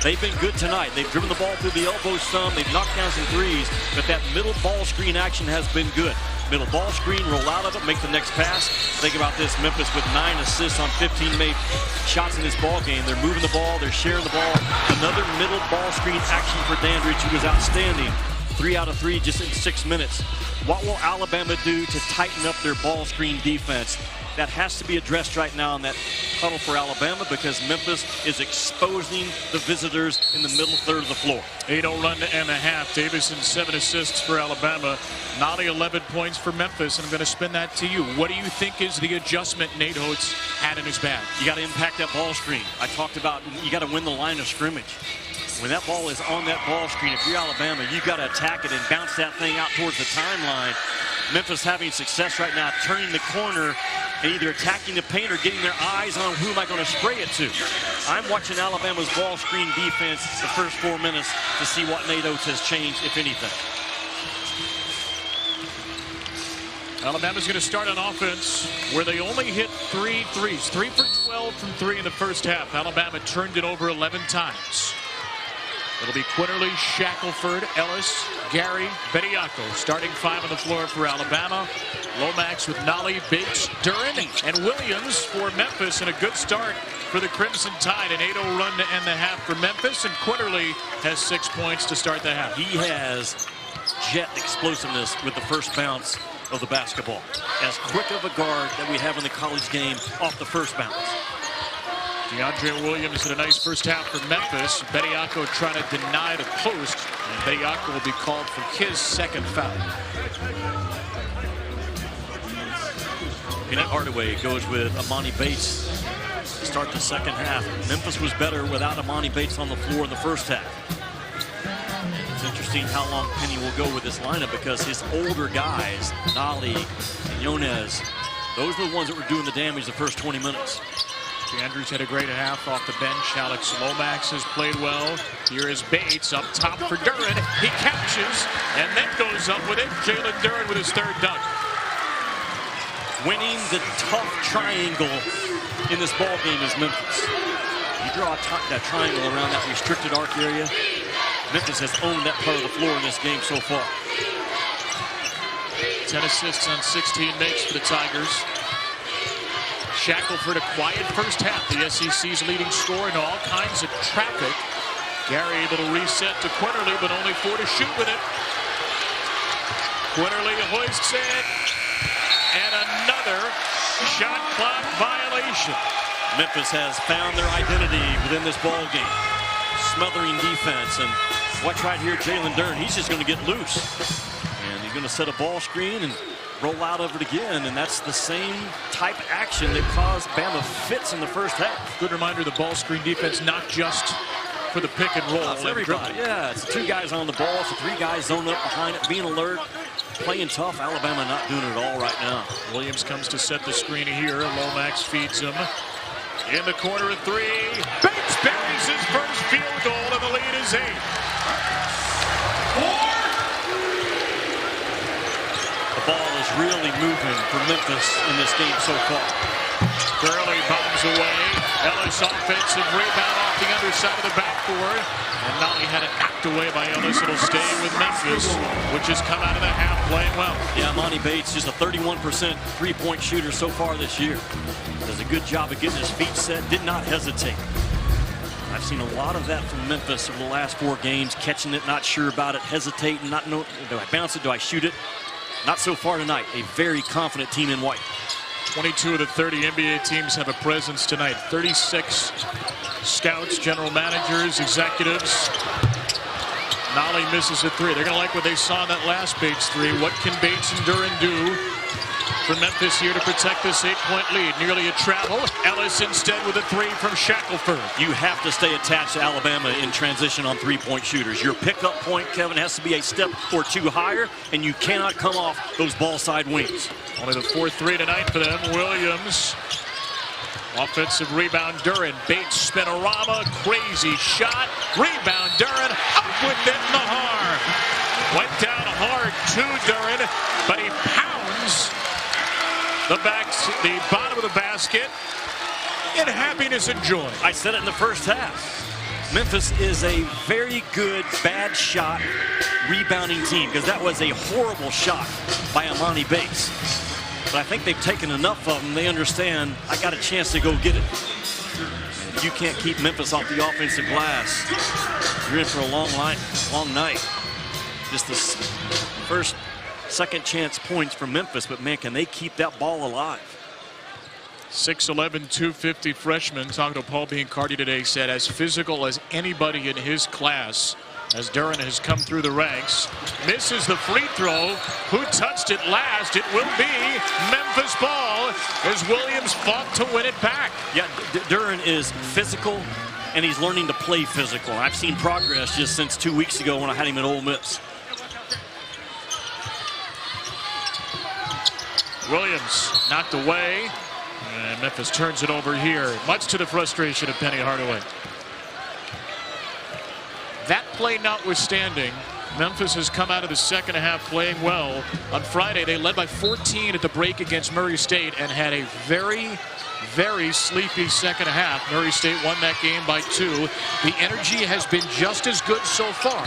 They've been good tonight. They've driven the ball through the elbows some. They've knocked down some threes, but that middle ball screen action has been good. Middle ball screen, roll out of it, make the next pass. Think about this, Memphis with 9 assists on 15 made shots in this ball game. They're moving the ball, they're sharing the ball. Another middle ball screen action for Dandridge, who was outstanding. 3 out of 3 just in 6 minutes. What will Alabama do to tighten up their ball screen defense? That has to be addressed right now in that huddle for Alabama, because Memphis is exposing the visitors in the middle third of the floor. 8-0 run to end the half. Davison 7 assists for Alabama. Nolley 11 points for Memphis, and I'm going to spin that to you. What do you think is the adjustment Nate Holtz had in his bag? You got to impact that ball screen. I talked about you got to win the line of scrimmage. When that ball is on that ball screen, if you're Alabama, you've got to attack it and bounce that thing out towards the timeline. Memphis having success right now, turning the corner and either attacking the paint or getting their eyes on who am I going to spray it to. I'm watching Alabama's ball screen defense the first 4 minutes to see what Nate Oates has changed, if anything. Alabama's going to start on offense where they only hit 3 threes. 3 for 12 from 3 in the first half. Alabama turned it over 11 times. It'll be Quinterly, Shackelford, Ellis, Gary, Bediako. Starting 5 on the floor for Alabama. Lomax with Nolley, Bates, Duren, and Williams for Memphis. And a good start for the Crimson Tide. An 8-0 run to end the half for Memphis. And Quinterly has 6 points to start the half. He has jet explosiveness with the first bounce of the basketball. As quick of a guard that we have in the college game off the first bounce. DeAndre Williams had a nice first half for Memphis. Bediako trying to deny the post. And Bediako will be called for his second foul. Jayden Hardaway goes with Emoni Bates to start the second half. Memphis was better without Emoni Bates on the floor in the first half. It's interesting how long Penny will go with this lineup, because his older guys, Nolley and Quinones, those are the ones that were doing the damage the first 20 minutes. Andrews had a great half off the bench. Alex Lomax has played well. Here is Bates up top for Duren. He catches and then goes up with it. Jalen Duren with his third dunk. Winning the tough triangle in this ball game is Memphis. You draw that triangle around that restricted arc area. Memphis has owned that part of the floor in this game so far. 10 assists on 16 makes for the Tigers. Shackelford, a quiet first half. The SEC's leading scorer in all kinds of traffic. Gary able to reset to Quinterly, but only 4 to shoot with it. Quinterly hoists it. And another shot clock violation. Memphis has found their identity within this ball game. smothering defense. And watch right here, Jalen Duren, he's just going to get loose. And he's going to set a ball screen and roll out of it again. And that's the same type action that caused Bama fits in the first half. Good reminder, the ball screen defense, not just for the pick and roll. It's everybody. Yeah, it's 2 guys on the ball, so 3 guys zoned up behind it, being alert, playing tough. Alabama not doing it all right now. Williams comes to set the screen here. Lomax feeds him. In the corner at 3. Bates buries his first field goal, and the lead is 8. The ball is really moving for Memphis in this game so far. Gurley bombs away. Ellis offensive rebound off the underside of the backboard. And Nolley had it knocked away by Ellis. It'll stay with Memphis, which has come out of the half playing well. Yeah, Emoni Bates, just a 31% three-point shooter so far this year. Does a good job of getting his feet set, did not hesitate. I've seen a lot of that from Memphis over the last 4 games, catching it, not sure about it, hesitating, not know, do I bounce it, do I shoot it? Not so far tonight. A very confident team in white. 22 of the 30 NBA teams have a presence tonight. 36 scouts, general managers, executives. Nolley misses a 3. They're going to like what they saw in that last Bates 3. What can Bates and Duren do for Memphis here to protect this 8-point lead? Nearly a travel. Ellis instead with a 3 from Shackelford. You have to stay attached to Alabama in transition on three-point shooters. Your pickup point, Kevin, has to be a step or 2 higher, and you cannot come off those ball side wings. Only the 4-3 tonight for them. Williams. Offensive rebound, Duren. Bates spinorama, crazy shot. Rebound, Duren, up with it in the arm. Went down hard to Duren, but he pounds the bottom of the basket in happiness and joy. I said it in the first half. Memphis is a very good, bad shot rebounding team, because that was a horrible shot by Emoni Bates. But I think they've taken enough of them. They understand, I got a chance to go get it. And you can't keep Memphis off the offensive glass. You're in for a long night. Just the first, second chance points for Memphis, but man, can they keep that ball alive? 6'11", 250 freshman, talking to Paul Biancardi today, said as physical as anybody in his class. As Duren has come through the ranks, misses the free throw. Who touched it last? It will be Memphis ball as Williams fought to win it back. Yeah, Duren is physical, and he's learning to play physical. I've seen progress just since 2 weeks ago when I had him at Ole Miss. Williams knocked away, and Memphis turns it over here, much to the frustration of Penny Hardaway. That play notwithstanding, Memphis has come out of the second half playing well. On Friday, they led by 14 at the break against Murray State and had a very, very sleepy second half. Murray State won that game by 2. The energy has been just as good so far.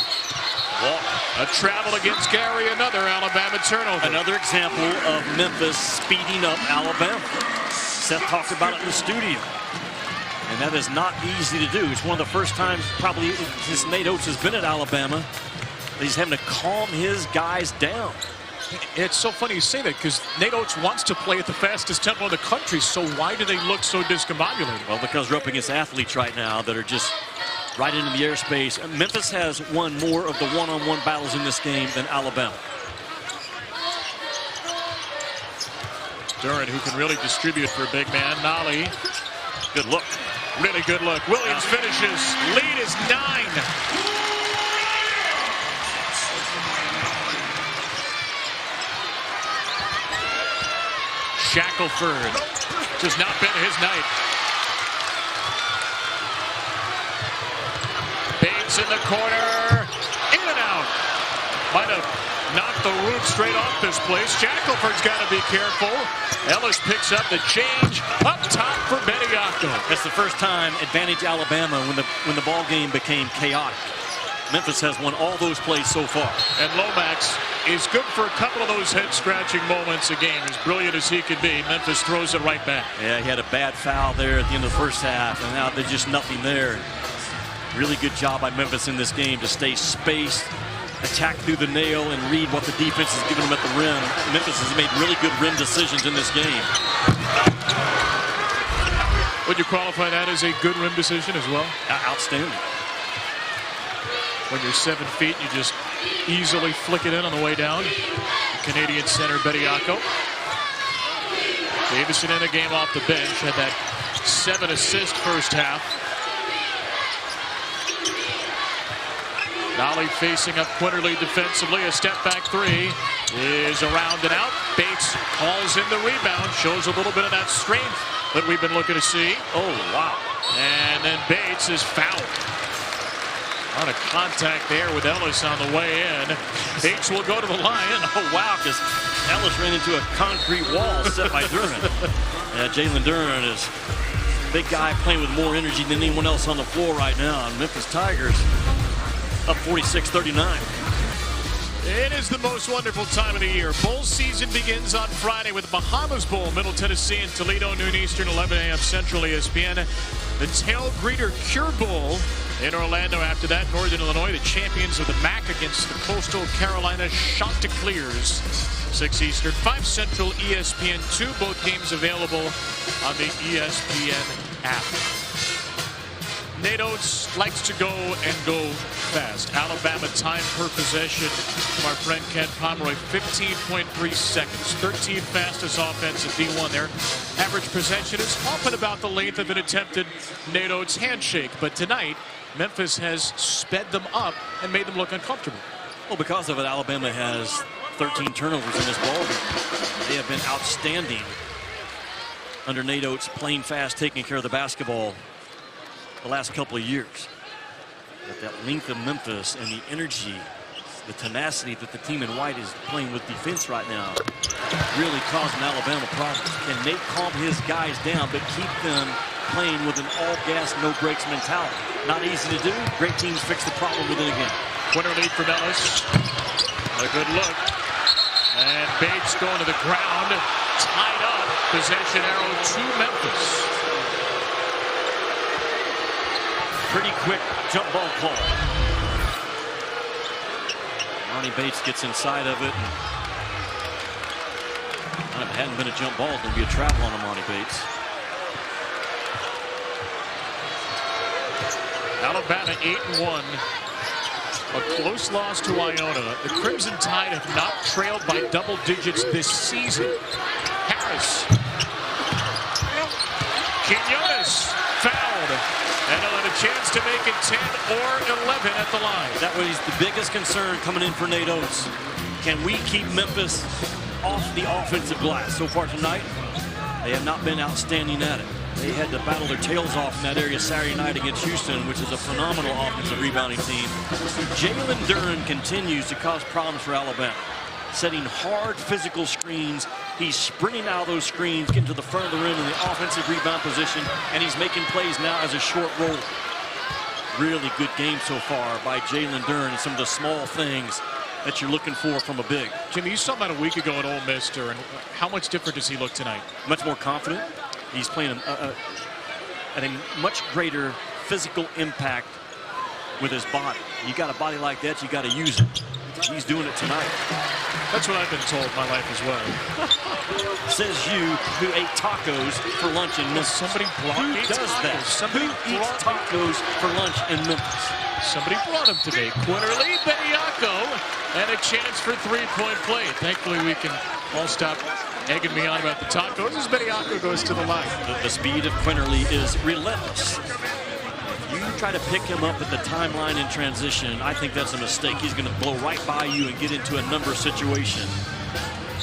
A travel against Gary, another Alabama turnover. Another example of Memphis speeding up Alabama. Seth talked about it in the studio. And that is not easy to do. It's one of the first times probably since Nate Oates has been at Alabama that he's having to calm his guys down. It's so funny you say that, because Nate Oates wants to play at the fastest tempo in the country, so why do they look so discombobulated? Well, because we're up against athletes right now that are just right into the airspace. Memphis has won more of the one-on-one battles in this game than Alabama. Duren, who can really distribute for a big man. Nolley. Good look. Really good look. Williams finishes. Lead is 9. Shackelford has not been his night. Bates in the corner. In and out. Might have knocked the roof straight off this place. Shackelford's got to be careful. Ellis picks up the change up top for Bediako. That's the first time advantage Alabama when the ball game became chaotic. Memphis has won all those plays so far. And Lomax is good for a couple of those head-scratching moments a game. As brilliant as he could be, Memphis throws it right back. Yeah, he had a bad foul there at the end of the first half, and now there's just nothing there. Really good job by Memphis in this game to stay spaced, attack through the nail, and read what the defense is giving them at the rim. Memphis has made really good rim decisions in this game. Would you qualify that as a good rim decision as well? Outstanding. when you're 7 feet, you just easily flick it in on the way down. The Canadian center, Bediako. Davison in the game off the bench, had that 7-assist first half. Nolley facing up Quinterly defensively. A step back three is around and out. Bates calls in the rebound, shows a little bit of that strength that we've been looking to see. Oh, wow. And then Bates is fouled. On a contact there with Ellis on the way in. Bates will go to the line. Oh, wow, because Ellis ran into a concrete wall set by Duren. Jalen Duren is a big guy playing with more energy than anyone else on the floor right now. And Memphis Tigers up 46-39. It is the most wonderful time of the year. Bowl season begins on Friday with Bahamas Bowl, Middle Tennessee and Toledo, noon Eastern, 11 a.m. Central, ESPN. The Tail Greeter Cure Bowl in Orlando. After that, Northern Illinois, the champions of the MAC against the Coastal Carolina Chanticleers. 6 Eastern, 5 Central, ESPN2. Both games available on the ESPN app. Nate Oates likes to go and go fast. Alabama time per possession from our friend Ken Pomeroy, 15.3 seconds. 13th fastest offense at D1 there. Average possession is often about the length of an attempted Nate Oates handshake. But tonight, Memphis has sped them up and made them look uncomfortable. Well, because of it, Alabama has 13 turnovers in this ballgame. They have been outstanding under Nate Oates, playing fast, taking care of the basketball the last couple of years. But that length of Memphis and the energy, the tenacity that the team in white is playing with defense right now really causing Alabama problems. Can Nate calm his guys down but keep them playing with an all-gas, no-breaks mentality? Not easy to do. Great teams fix the problem within a game. Quinterly from Ellis. A good look. And Bates going to the ground. Tied up. Possession arrow to Memphis. Pretty quick jump ball call. Emoni Bates gets inside of it. And if it hadn't been a jump ball, it's going to be a travel on Emoni Bates. Alabama 8-1. A close loss to Iona. The Crimson Tide have not trailed by double digits this season. Harris. Quinones fouled. And he'll have a chance to make it 10 or 11 at the line. That was the biggest concern coming in for Nate Oates. Can we keep Memphis off the offensive glass? So far tonight, they have not been outstanding at it. They had to battle their tails off in that area Saturday night against Houston, which is a phenomenal offensive rebounding team. Jalen Duren continues to cause problems for Alabama, setting hard physical screens. He's sprinting out of those screens, getting to the front of the rim in the offensive rebound position, and he's making plays now as a short roll. Really good game so far by Jalen Duren and some of the small things that you're looking for from a big. Jimmy, you saw him about a week ago at Ole Miss, and how much different does he look tonight? Much more confident. He's playing at a much greater physical impact with his body. You got a body like that, you got to use it. He's doing it tonight. That's what I've been told my life as well. Says you who ate tacos for lunch in Memphis. Somebody brought me Who does that? Somebody eats tacos for lunch in Memphis? Somebody brought him today. Quinterly, Bediako, and a chance for three-point play. Thankfully, we can all stop egging me on about the tacos as Bediako goes to the line. The speed of Quinterly is relentless. If you try to pick him up at the timeline in transition, I think that's a mistake. He's going to blow right by you and get into a number situation.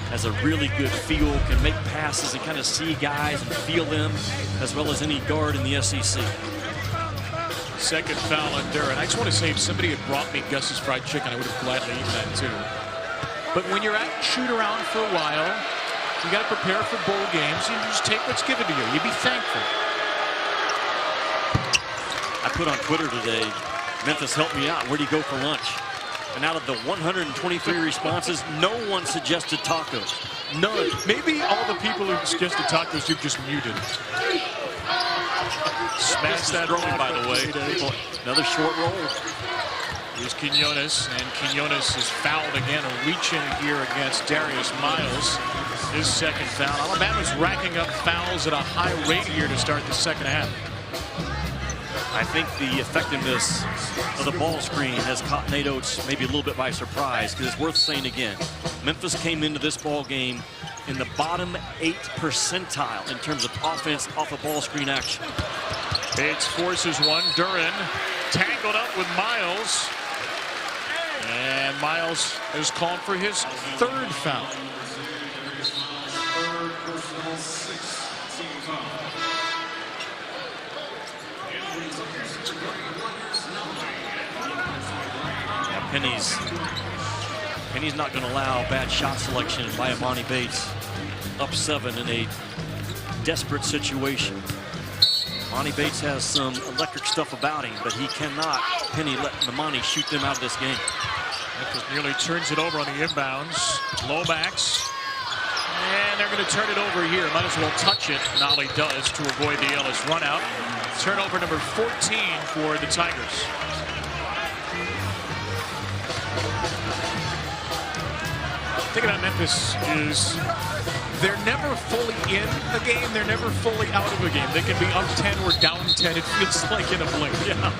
Has a really good feel, can make passes and kind of see guys and feel them as well as any guard in the SEC. Second foul on Duren. I just want to say, if somebody had brought me Gus's fried chicken, I would have gladly eaten that too. But when you're at shoot around for a while, you got to prepare for bowl games. You just take what's given to you. You be thankful. I put on Twitter today, Memphis, help me out. Where do you go for lunch? And out of the 123 responses, no one suggested tacos. None. Maybe all the people who suggested tacos you've just muted. Smash that throwing, by the way. Another short roll. Here's Quinones, and Quinones is fouled again. A reach-in here against Darius Miles. His second foul. Alabama's racking up fouls at a high rate here to start the second half. I think the effectiveness of the ball screen has caught Nate Oates maybe a little bit by surprise, because it's worth saying again, Memphis came into this ball game in the bottom 8 percentile in terms of offense off of ball screen action. Bates forces one. Duren tangled up with Miles. And Miles is called for his 3rd foul. Penny's not going to allow bad shot selection by Emoni Bates. Up 7 in a desperate situation. Emoni Bates has some electric stuff about him, but he cannot, Penny, let Emoni shoot them out of this game. Memphis nearly turns it over on the inbounds. Lomax. And they're going to turn it over here. Might as well touch it. Nolley does to avoid the Ellis run out. Turnover number 14 for the Tigers. The thing about Memphis is they're never fully in a game. They're never fully out of a game. They can be up 10 or down 10. It feels like in a blink. Yeah,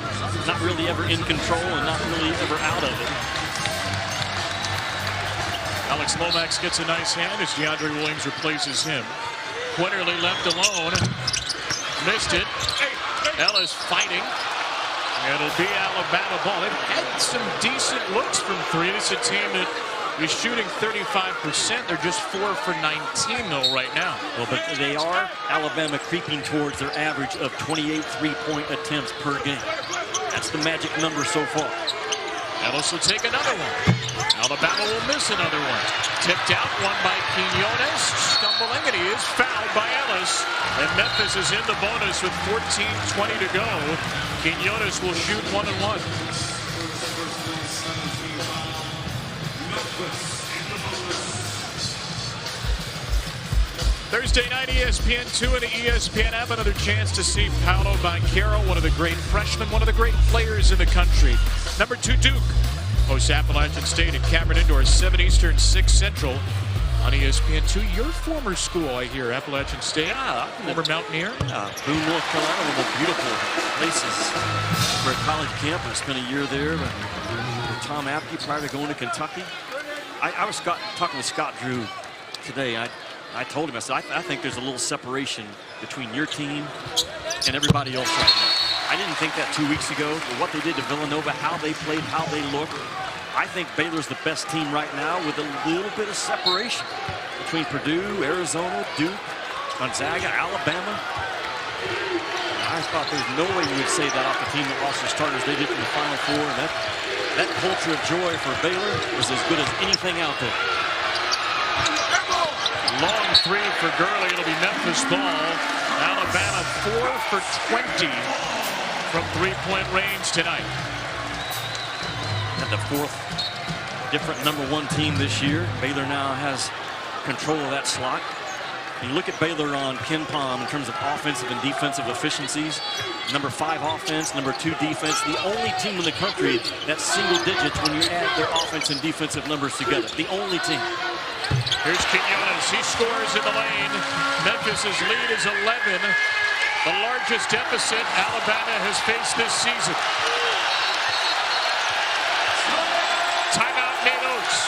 not really ever in control and not really ever out of it. Alex Lomax gets a nice hand as DeAndre Williams replaces him. Quinterly left alone. Missed it. Ellis fighting. It'll be Alabama ball. They've had some decent looks from 3. This is a team that is shooting 35%. They're just 4 for 19 though right now. Well, but they are, Alabama, creeping towards their average of 28 3-point attempts per game. That's the magic number so far. Ellis will take another one. Alabama will miss another one. Tipped out, one by Quinones. Stumbling, and he is fouled by Ellis. And Memphis is in the bonus with 14:20 to go. Quinones will shoot 1 and 1. Thursday night, ESPN2 and the ESPN app. Another chance to see Paolo Banchero, one of the great freshmen, one of the great players in the country. Number 2, Duke hosts Appalachian State at Cameron Indoor, 7 Eastern, 6 Central on ESPN2. Your former school, I hear, Appalachian State. Yeah. Former Mountaineer. Yeah, Boone, North Carolina, one of the beautiful places for a college campus. Spent a year there. But Tom Apke prior to going to Kentucky. I was talking with Scott Drew today. I told him, I said, I think there's a little separation between your team and everybody else right now. I didn't think that 2 weeks ago, but what they did to Villanova, how they played, how they looked. I think Baylor's the best team right now with a little bit of separation between Purdue, Arizona, Duke, Gonzaga, Alabama. I thought there's no way you would say that off the team that lost their starters they did in the Final Four, and that culture of joy for Baylor was as good as anything out there. Long 3 for Gurley. It'll be Memphis ball. Alabama 4 for 20 from 3-point range tonight. And the 4th different number 1 team this year. Baylor now has control of that slot. You look at Baylor on Ken Pom in terms of offensive and defensive efficiencies. Number 5 offense, number 2 defense. The only team in the country that's single digits when you add their offense and defensive numbers together. The only team. Here's Quinones. He scores in the lane. Memphis' lead is 11. The largest deficit Alabama has faced this season. Timeout, Nate Oates.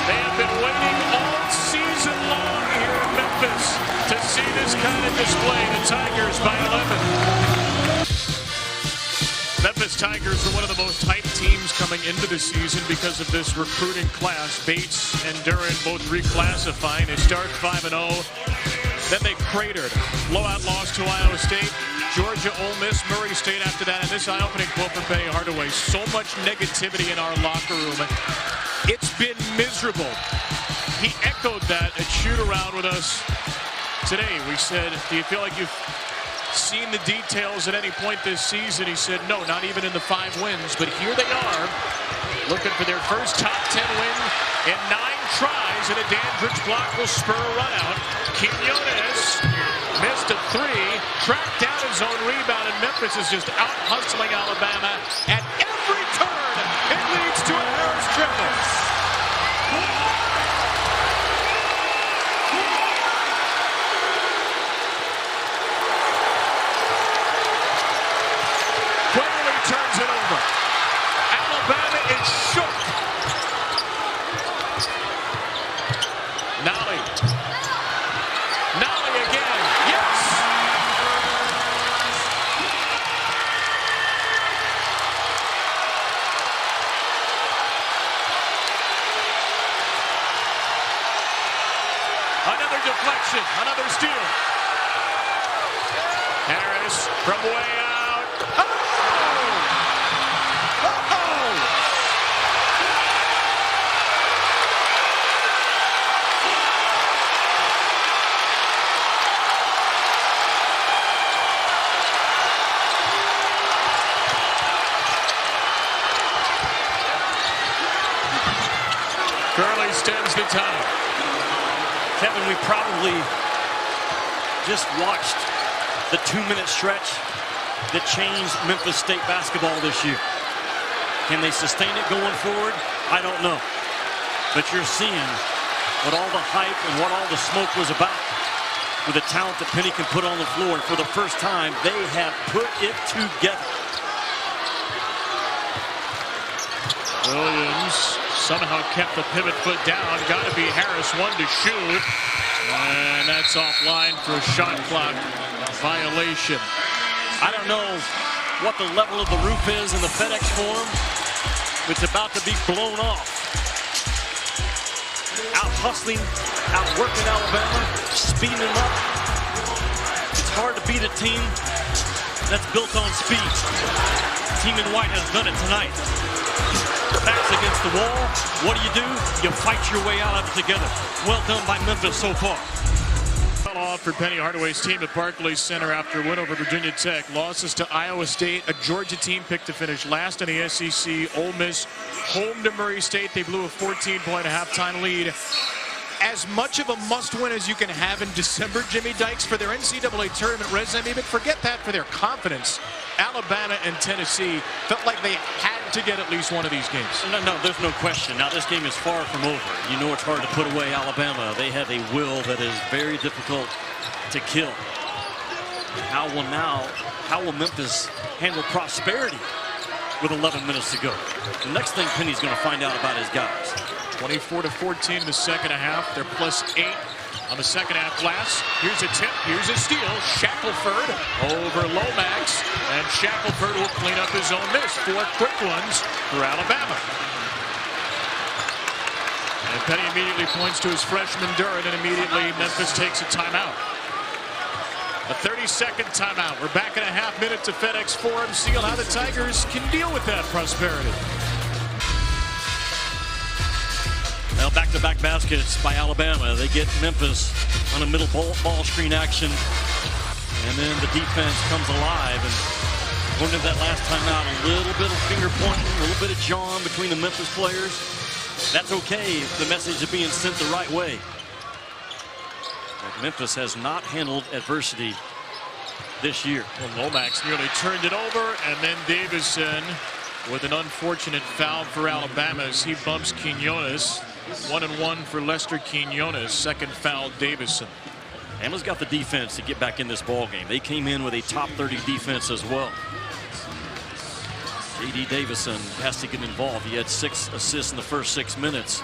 They have been waiting all season long here in Memphis to see this kind of display. The Tigers by 11. Memphis Tigers are one of the most hyped teams coming into the season because of this recruiting class. Bates and Duren both reclassifying. They start 5-0. Then they cratered. Blowout loss to Iowa State. Georgia, Ole Miss, Murray State after that. And this eye-opening quote from Jayden Hardaway. So much negativity in our locker room. It's been miserable. He echoed that at shoot-around with us today. We said, do you feel like you've seen the details at any point this season? He said, no, not even in the 5 wins. But here they are, looking for their first top 10 win in 9 tries, and a Dandridge block will spur a run out. Quinones missed a 3, tracked down his own rebound, and Memphis is just out hustling Alabama at every turn. It leads to a Harris triple. another steal. Harris from way out. Oh! Curley stems the time. Kevin, we probably just watched the 2-minute stretch that changed Memphis State basketball this year. Can they sustain it going forward? I don't know. But you're seeing what all the hype and what all the smoke was about with the talent that Penny can put on the floor. And for the first time, they have put it together. Williams somehow kept the pivot foot down. Got to be Harris, one to shoot. And that's offline for a shot clock violation. I don't know what the level of the roof is in the FedEx Forum. It's about to be blown off. Out hustling, out working Alabama, speeding them up. It's hard to beat a team that's built on speed. Team in white has done it tonight. Backs against the wall. What do? You fight your way out of it together. Well done by Memphis so far. Fell off for Penny Hardaway's team at Barclays Center after win over Virginia Tech. Losses to Iowa State, a Georgia team picked to finish last in the SEC. Ole Miss home to Murray State. They blew a 14-point halftime lead. As much of a must-win as you can have in December, Jimmy Dykes, for their NCAA tournament resume, but forget that, for their confidence. Alabama and Tennessee felt like they had to get at least one of these games. No, there's no question. Now, this game is far from over. You know it's hard to put away Alabama. They have a will that is very difficult to kill. How will Memphis handle prosperity with 11 minutes to go? The next thing Penny's going to find out about his guys. 24-14 in the second half. They're +8 on the second half glass. Here's a tip. Here's a steal. Shackelford over Lomax. And Shackelford will clean up his own miss. 4 quick ones for Alabama. And Penny immediately points to his freshman Duren, and immediately Memphis takes a timeout. A 30-second timeout. We're back in a half minute to FedEx Forum. See how the Tigers can deal with that prosperity. Now back-to-back baskets by Alabama. They get Memphis on a middle ball screen action. And then the defense comes alive. And going into that last time out, a little bit of finger pointing, a little bit of jawing between the Memphis players. That's okay if the message is being sent the right way. But Memphis has not handled adversity this year. Well, Lomax nearly turned it over, and then Davison with an unfortunate foul for Alabama as he bumps Quinones. 1-1 for Lester Quinones. Second foul, Davison. Bama's got the defense to get back in this ball game. They came in with a top 30 defense as well. J.D. Davison has to get involved. He had 6 assists in the first 6 minutes.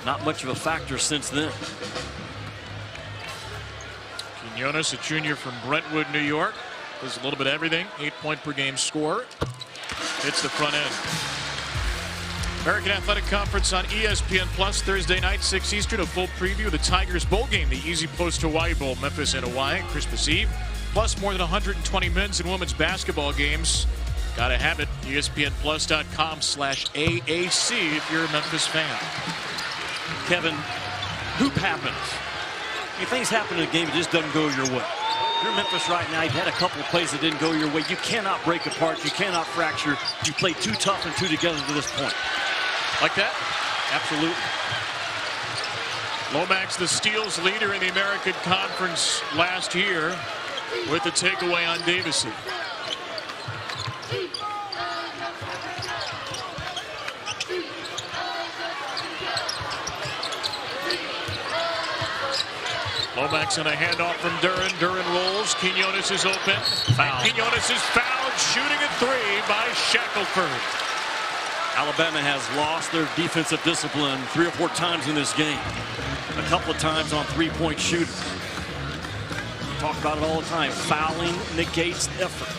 Not much of a factor since then. Quinones, a junior from Brentwood, New York, does a little bit of everything. 8-point per game scorer. Hits the front end. American Athletic Conference on ESPN Plus Thursday night, 6 Eastern. A full preview of the Tigers bowl game, the Easy Post Hawaii Bowl, Memphis and Hawaii, Christmas Eve. Plus more than 120 men's and women's basketball games. Gotta have it. ESPNplus.com/AAC if you're a Memphis fan. Kevin, hoop happens. If things happen in a game, it just doesn't go your way. You're in Memphis right now. You've had a couple of plays that didn't go your way. You cannot break apart. You cannot fracture. You played too tough and too together to this point. Like that? Absolutely. Lomax, the steals leader in the American Conference last year, with the takeaway on Davison. Lomax on a handoff from Duren. Duren rolls. Quinones is open. Foul. Quinones is fouled, shooting a 3 by Shackelford. Alabama has lost their defensive discipline 3 or 4 times in this game. A couple of times on three-point shooters. We talk about it all the time. Fouling negates effort.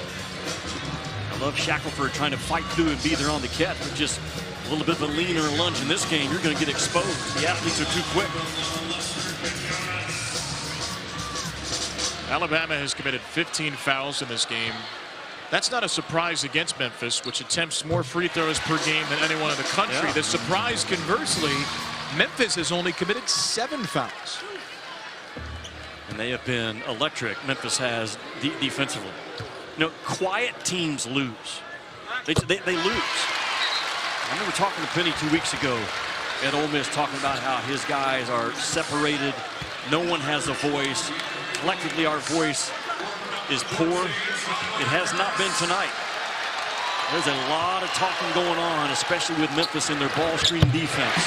I love Shackelford trying to fight through and be there on the catch, but just a little bit of a lean or a lunge in this game, you're going to get exposed. The athletes are too quick. Alabama has committed 15 fouls in this game. That's not a surprise against Memphis, which attempts more free throws per game than anyone in the country. The surprise, conversely, Memphis has only committed 7 fouls. And they have been electric. Memphis has defensively. You know, quiet teams lose. They lose. I remember talking to Penny 2 weeks ago at Ole Miss, talking about how his guys are separated. No one has a voice. Collectively, our voice is poor. It has not been tonight. There's a lot of talking going on, especially with Memphis in their ball screen defense.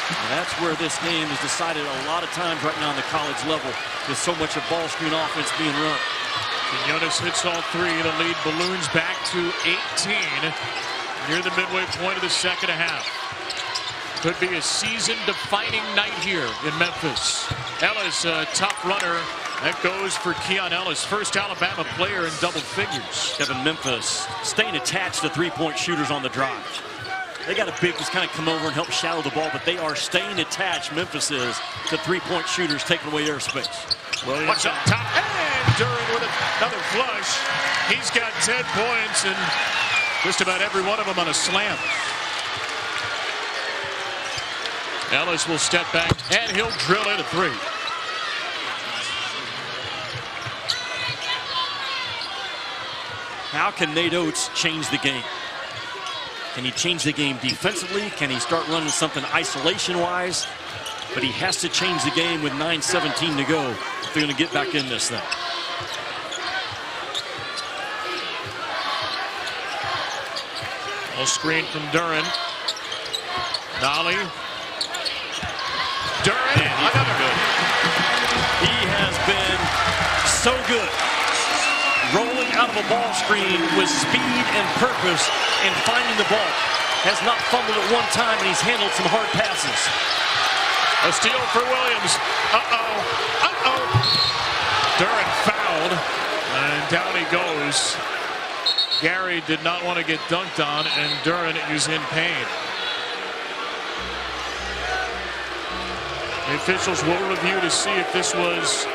And that's where this game is decided a lot of times right now on the college level, with so much of ball screen offense being run. Quinones hits all 3. The lead balloons back to 18 near the midway point of the second half. Could be a season-defining night here in Memphis. Ellis, a tough runner. That goes for Keon Ellis, first Alabama player in double figures. Kevin, Memphis staying attached to three-point shooters on the drive. They got a big just kind of come over and help shadow the ball, but they are staying attached, Memphis is, to three-point shooters taking away airspace. Williams up top, and Duren with another flush. He's got 10 points, and just about every one of them on a slam. Ellis will step back, and he'll drill in a 3. How can Nate Oates change the game? Can he change the game defensively? Can he start running something isolation-wise? But he has to change the game with 9:17 to go if they're going to get back in this thing. A screen from Duren. Nolley. Duren, another good. He has been so good. Rolling out of a ball screen with speed and purpose and finding the ball. Has not fumbled at one time, and he's handled some hard passes. A steal for Williams. Duren fouled, and down he goes. Gary did not want to get dunked on, and Duren is in pain. The officials will review to see if this was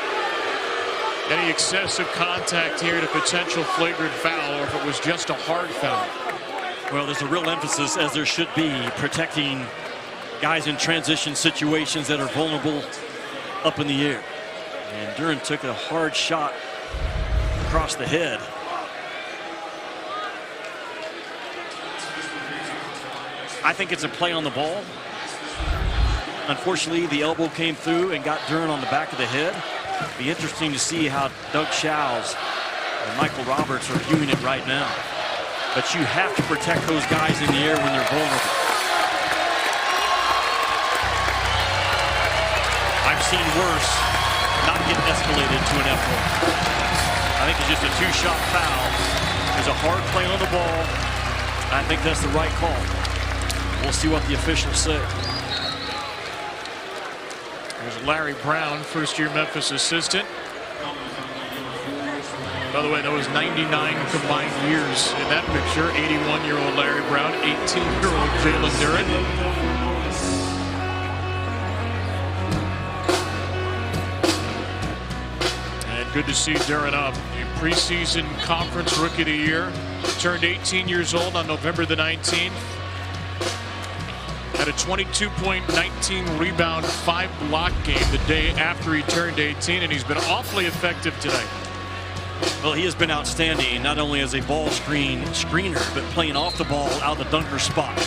any excessive contact here to potential flagrant foul, or if it was just a hard foul. Well, there's a real emphasis, as there should be, protecting guys in transition situations that are vulnerable up in the air. And Duren took a hard shot across the head. I think it's a play on the ball. Unfortunately, the elbow came through and got Duren on the back of the head. Be interesting to see how Doug Shows and Michael Roberts are viewing it right now. But you have to protect those guys in the air when they're vulnerable. I've seen worse not get escalated to an F1. I think it's just a 2-shot foul. There's a hard play on the ball. I think that's the right call. We'll see what the officials say. There's Larry Brown, first-year Memphis assistant. By the way, that was 99 combined years in that picture. 81-year-old Larry Brown, 18-year-old Jalen Duren. And good to see Duren up. A preseason conference rookie of the year. Turned 18 years old on November the 19th. Had a 22-point, 19-rebound, 5-block game the day after he turned 18, and he's been awfully effective tonight. Well, he has been outstanding, not only as a ball screener, but playing off the ball out of the dunker spot.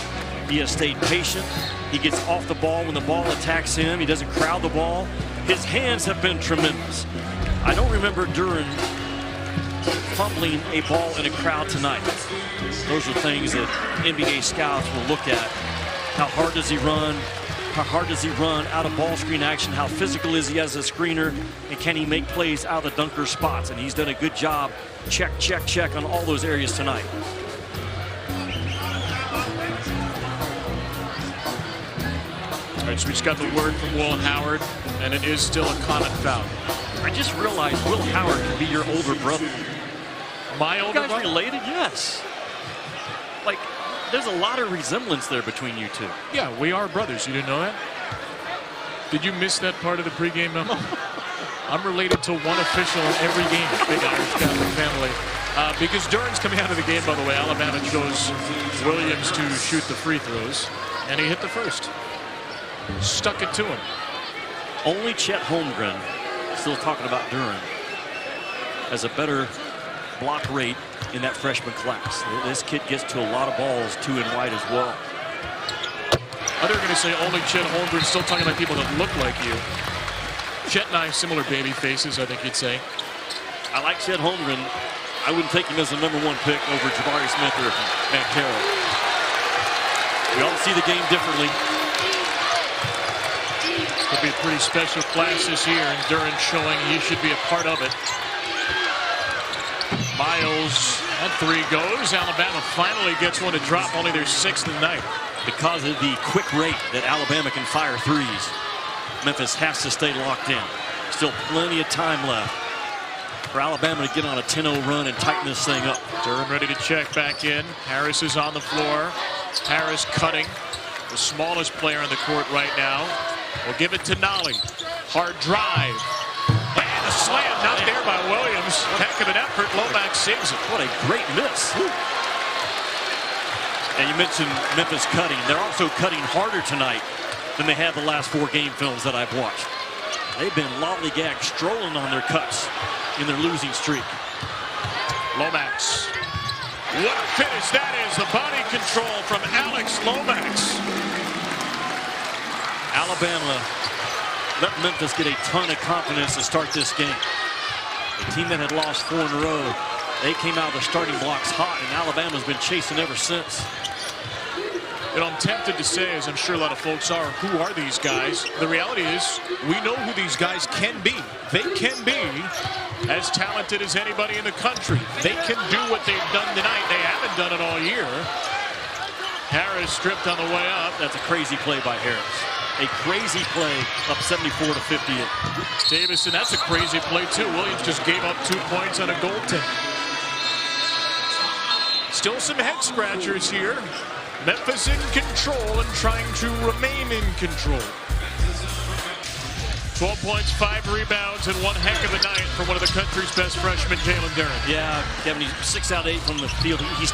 He has stayed patient. He gets off the ball when the ball attacks him. He doesn't crowd the ball. His hands have been tremendous. I don't remember Duren fumbling a ball in a crowd tonight. Those are things that NBA scouts will look at. How hard does he run? How hard does he run out of ball screen action? How physical is he as a screener? And can he make plays out of the dunker spots? And he's done a good job. Check, check, check on all those areas tonight. All right, so we just got the word from Will Howard, and it is still a common foul. I just realized Will Howard could be your older brother. My older brother? You guys related? Yes. Like, there's a lot of resemblance there between you two. Yeah, we are brothers. You didn't know that? Did you miss that part of the pregame memo? I'm related to one official in every game, big Irish Catholic family. Because Duren's coming out of the game, by the way. Alabama chose Williams to shoot the free throws, and he hit the first. Stuck it to him. Only Chet Holmgren, still talking about Duren, has a better block rate in that freshman class. This kid gets to a lot of balls, 2 and wide as well. They're going to say only Chet Holmgren, still talking about people that look like you. Chet and I, similar baby faces, I think you'd say. I like Chet Holmgren. I wouldn't take him as the #1 pick over Jabari Smith or Matt Carroll. We all see the game differently. Could be a pretty special class this year, and Duren showing he should be a part of it. Miles, that 3 goes. Alabama finally gets one to drop, only their 6th of the night. Because of the quick rate that Alabama can fire threes, Memphis has to stay locked in. Still plenty of time left for Alabama to get on a 10-0 run and tighten this thing up. Duren ready to check back in. Harris is on the floor. Harris cutting, the smallest player on the court right now. We'll give it to Nolley. Hard drive. And a slam, not there by Williams. Heck of an effort. Lomax saves it. What a great miss. And you mentioned Memphis cutting. They're also cutting harder tonight than they have the last 4 game films that I've watched. They've been lollygag strolling on their cuts in their losing streak. Lomax. What a finish that is. The body control from Alex Lomax. Alabama let Memphis get a ton of confidence to start this game. A team that had lost 4 in a row, they came out of the starting blocks hot, and Alabama's been chasing ever since. You know, I'm tempted to say, as I'm sure a lot of folks are, who are these guys? The reality is, we know who these guys can be. They can be as talented as anybody in the country. They can do what they've done tonight. They haven't done it all year. Harris stripped on the way up. That's a crazy play by Harris. A crazy play, up 74-58. Davison, that's a crazy play too. Williams just gave up 2 points on a goaltender. Still some head scratchers here. Memphis in control and trying to remain in control. 12 points, 5 rebounds, and one heck of a night for one of the country's best freshmen, Jalen Duren. Yeah, Kevin, he's 6 out of 8 from the field. He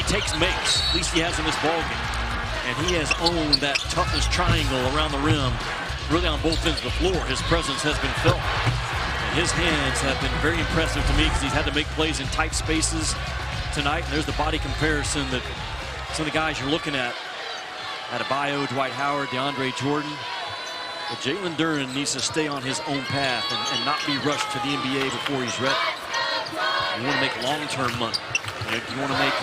takes makes. At least he has in this ballgame. And he has owned that toughness triangle around the rim, really on both ends of the floor. His presence has been felt. And his hands have been very impressive to me because he's had to make plays in tight spaces tonight. And there's the body comparison that some of the guys you're looking at. Adebayo, Dwight Howard, DeAndre Jordan. But Jalen Duren needs to stay on his own path and not be rushed to the NBA before he's ready. You want to make long-term money. You want to make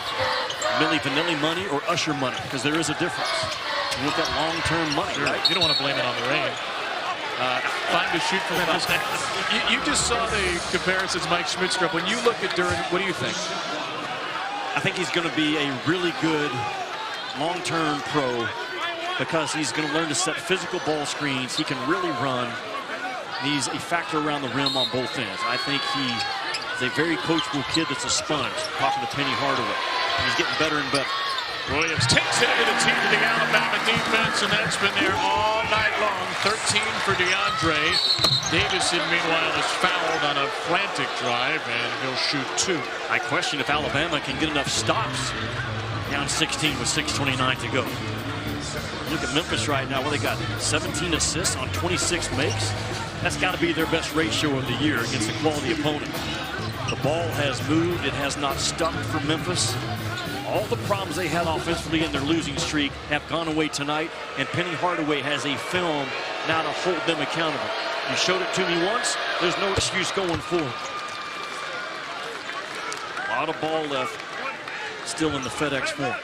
Milli Vanilli money or Usher money, because there is a difference. You want that long-term money, right? You don't want to blame it on the rain. Fine to shoot from Memphis. You just saw the comparisons Mike Schmidt struck. When you look at Duren, what do you think? I think he's going to be a really good long-term pro because he's going to learn to set physical ball screens. He can really run. He's a factor around the rim on both ends. I think he is a very coachable kid that's a sponge, talking to Penny Hardaway. And he's getting better and better. Williams takes it into the team to the Alabama defense, and that's been there all night long. 13 for DeAndre. Davison, meanwhile, is fouled on a frantic drive, and he'll shoot 2. I question if Alabama can get enough stops down 16 with 6:29 to go. Look at Memphis right now. Well, they got 17 assists on 26 makes. That's got to be their best ratio of the year against a quality opponent. The ball has moved. It has not stuck for Memphis. All the problems they had offensively in their losing streak have gone away tonight, and Penny Hardaway has a film now to hold them accountable. You showed it to me once. There's no excuse going forward. A lot of ball left still in the FedEx Forum.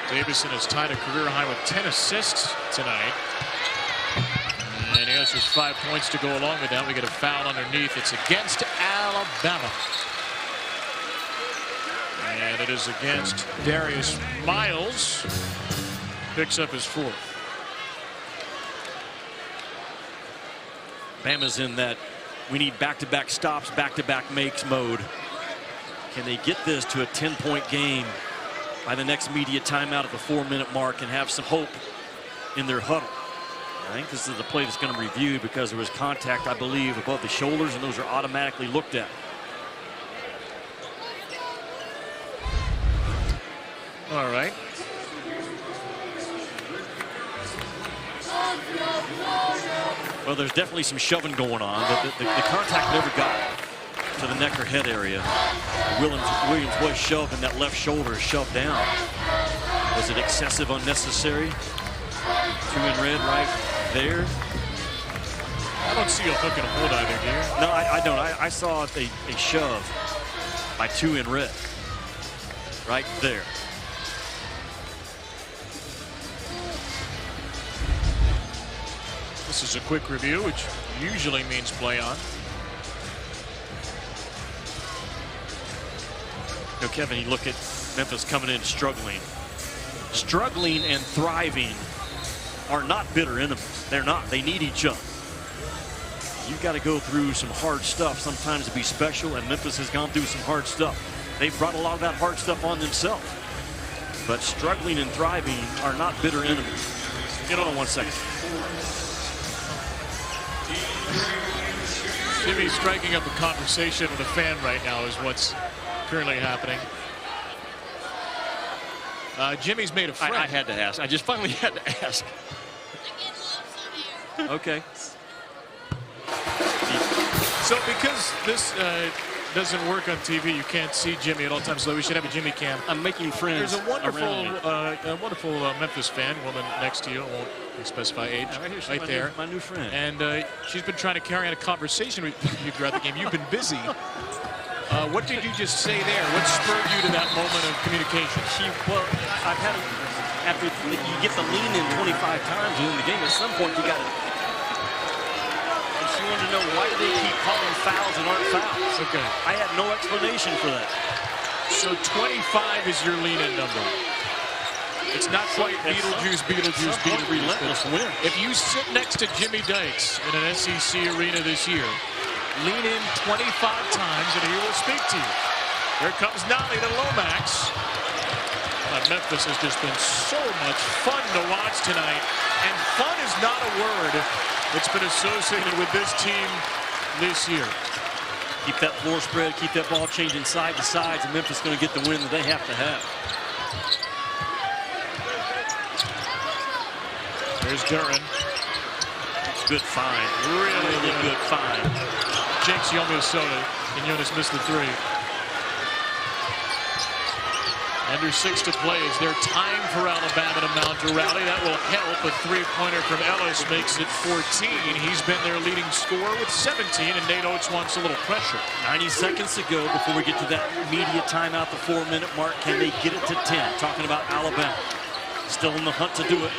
Davison has tied a career high with 10 assists tonight. And he has his 5 points to go along with that. We get a foul underneath. It's against Alabama. And it is against Darius Miles. Picks up his 4th. Bama's in that we need back-to-back stops, back-to-back makes mode. Can they get this to a 10-point game by the next media timeout at the 4-minute mark and have some hope in their huddle? I think this is the play that's going to be reviewed because there was contact, I believe, above the shoulders, and those are automatically looked at. All right. Well, there's definitely some shoving going on, but the contact never got to the neck or head area. Williams was shoved, and that left shoulder is shoved down. Was it excessive, unnecessary? 2 in red right there. I don't see a hook and a hold either, do you? No, I don't. I saw a shove by 2 in red right there. This is a quick review, which usually means play on. You know, Kevin, you look at Memphis coming in struggling. Struggling and thriving are not bitter enemies. They're not. They need each other. You've got to go through some hard stuff sometimes to be special, and Memphis has gone through some hard stuff. They've brought a lot of that hard stuff on themselves. But struggling and thriving are not bitter enemies. Get on 1 second. Jimmy striking up a conversation with a fan right now is what's currently happening. Jimmy's made a friend. I had to ask. I just finally had to ask. Okay. So because this doesn't work on TV, you can't see Jimmy at all times, so we should have a Jimmy cam. I'm making friends. There's a wonderful Memphis fan, woman next to you. I won't specify age. Right there. My new friend. And she's been trying to carry on a conversation with you throughout the game. You've been busy. What did you just say there? What spurred you to that moment of communication? I've had after you get the lean in 25 times within the game, at some point you got to. And she wanted to know, why do they keep calling fouls and aren't fouls? Okay. I had no explanation for that. So 25 is your lean-in number. It's not quite Beetlejuice. Relentless win. If you sit next to Jimmy Dykes in an SEC arena this year, lean in 25 times and he will speak to you. Here comes Nolley to Lomax. Memphis has just been so much fun to watch tonight. And fun is not a word that's been associated with this team this year. Keep that floor spread, keep that ball changing side to sides, and Memphis going to get the win that they have to have. There's Duren. It's good find. Really good find. Jake's Minnesota. Quinones missed the three. Under 6 to play. Is there time for Alabama to mount a rally? That will help. A three-pointer from Ellis makes it 14. He's been their leading scorer with 17, and Nate Oates wants a little pressure. 90 seconds to go before we get to that immediate timeout, the 4-minute mark. Can they get it to 10? Talking about Alabama. Still in the hunt to do it.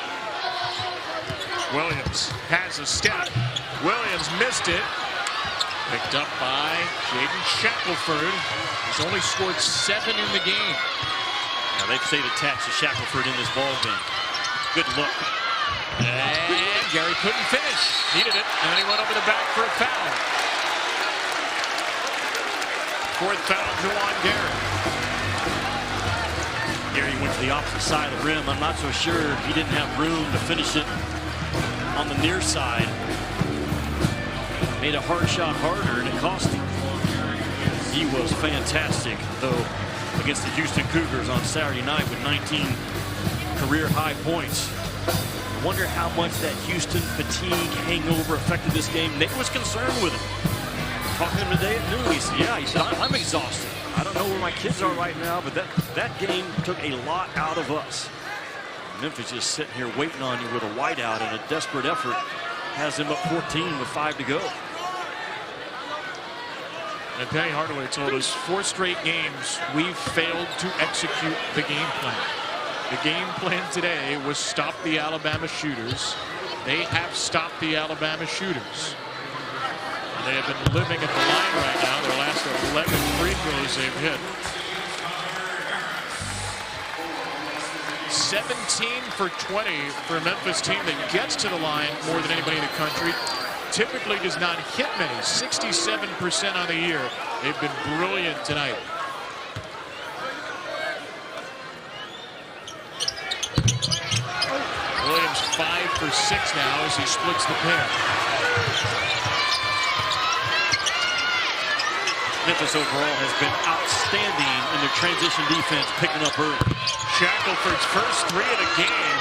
Williams has a step. Williams missed it. Picked up by Jaden Shackelford. He's only scored 7 in the game. Now they've stayed attached to Shackelford in this ball game. Good look. And Gary couldn't finish. Needed it, and then he went over the back for a foul. 4th foul to Juwan Gary. Gary went to the opposite side of the rim. I'm not so sure he didn't have room to finish it on the near side. Made a hard shot harder, and it cost him. He was fantastic, though, against the Houston Cougars on Saturday night with 19 career-high points. I wonder how much that Houston fatigue hangover affected this game. Nick was concerned with it. Talking to him today at noon, he said, I'm exhausted. I don't know where my kids are right now, but that game took a lot out of us. Memphis just sitting here waiting on you with a whiteout and a desperate effort. Has him up 14 with 5 to go. And Penny Hardaway told us 4 straight games we've failed to execute the game plan. The game plan today was stop the Alabama shooters. They have stopped the Alabama shooters. And they have been living at the line right now. Their last 11 free throws they've hit. 17 for 20 for a Memphis team that gets to the line more than anybody in the country. Typically does not hit many. 67% on the year. They've been brilliant tonight. Williams 5 for 6 now as he splits the pair. Memphis overall has been outstanding in their transition defense, picking up early. Shackelford's first 3 of the game.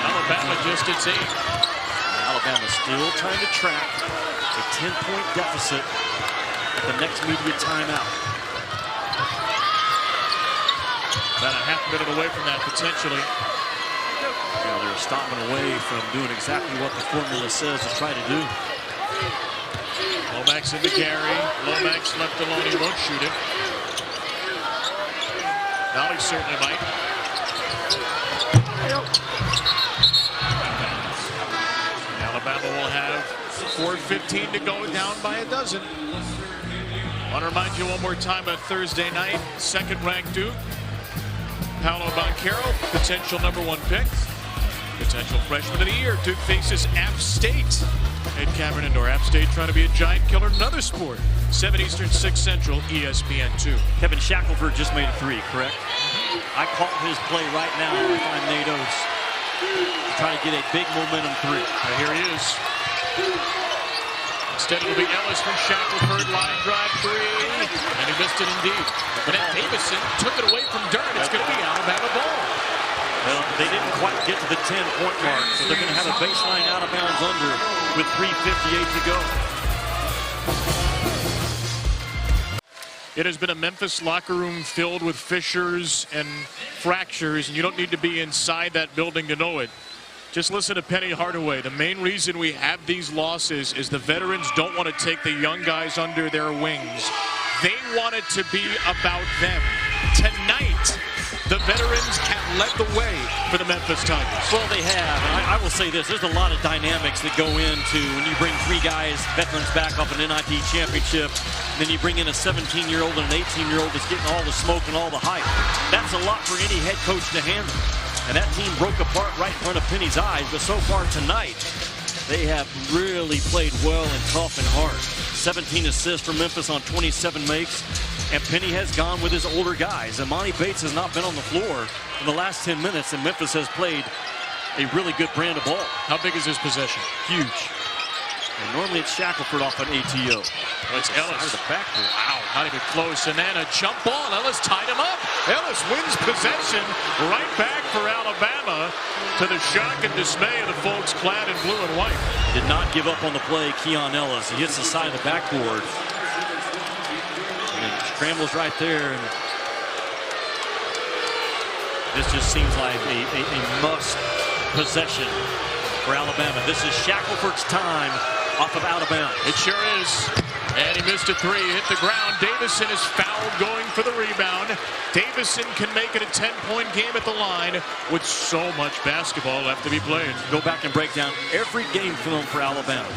Alabama just its 8. Alabama still trying to track a 10-point deficit at the next media timeout. About a half minute away from that, potentially. They're stopping away from doing exactly what the formula says to try to do. Lomax into Gary. Lomax left alone. He won't shoot it. Now he certainly might. Alabama will have 4:15 to go, down by a dozen. I want to remind you one more time about Thursday night. Second-ranked Duke. Paolo Banchero, potential #1 pick. Potential freshman of the year. Duke faces App State at Cameron Indoor. App State trying to be a giant killer in another sport. 7 Eastern, 6 Central, ESPN2. Kevin Shackelford just made a 3, correct? I call his play right now if I'm Nate Oates. Trying to get a big momentum 3. And here he is. Instead, it'll be Ellis from Shackelford. Line drive 3. And he missed it indeed. But then Davison took it away from Duren. It's going to be Alabama ball. Well, they didn't quite get to the 10-point mark, so they're going to have a baseline out of bounds under with 3:58 to go. It has been a Memphis locker room filled with fissures and fractures, and you don't need to be inside that building to know it. Just listen to Penny Hardaway. The main reason we have these losses is the veterans don't want to take the young guys under their wings. They want it to be about them. Tonight, the veterans have led the way for the Memphis Tigers. Well, they have. And I will say this. There's a lot of dynamics that go into when you bring 3 guys, veterans back off an NIT championship, and then you bring in a 17-year-old and an 18-year-old that's getting all the smoke and all the hype. That's a lot for any head coach to handle. And that team broke apart right in front of Penny's eyes. But so far tonight, they have really played well and tough and hard. 17 assists for Memphis on 27 makes. And Penny has gone with his older guys. Emoni Bates has not been on the floor in the last 10 minutes, and Memphis has played a really good brand of ball. How big is his possession? Huge. And normally it's Shackelford off an ATO. Well, it's Ellis. The backboard. Wow, not even close. And then a jump ball. Ellis tied him up. Ellis wins possession right back for Alabama, to the shock and dismay of the folks clad in blue and white. Did not give up on the play, Keon Ellis. He hits the side of the backboard. And scrambles right there. And this just seems like a must possession for Alabama. This is Shackelford's time off of Alabama. It sure is. And he missed a 3, hit the ground. Davison is fouled going for the rebound. Davison can make it a 10-point game at the line with so much basketball left to be played. Go back and break down every game film for Alabama.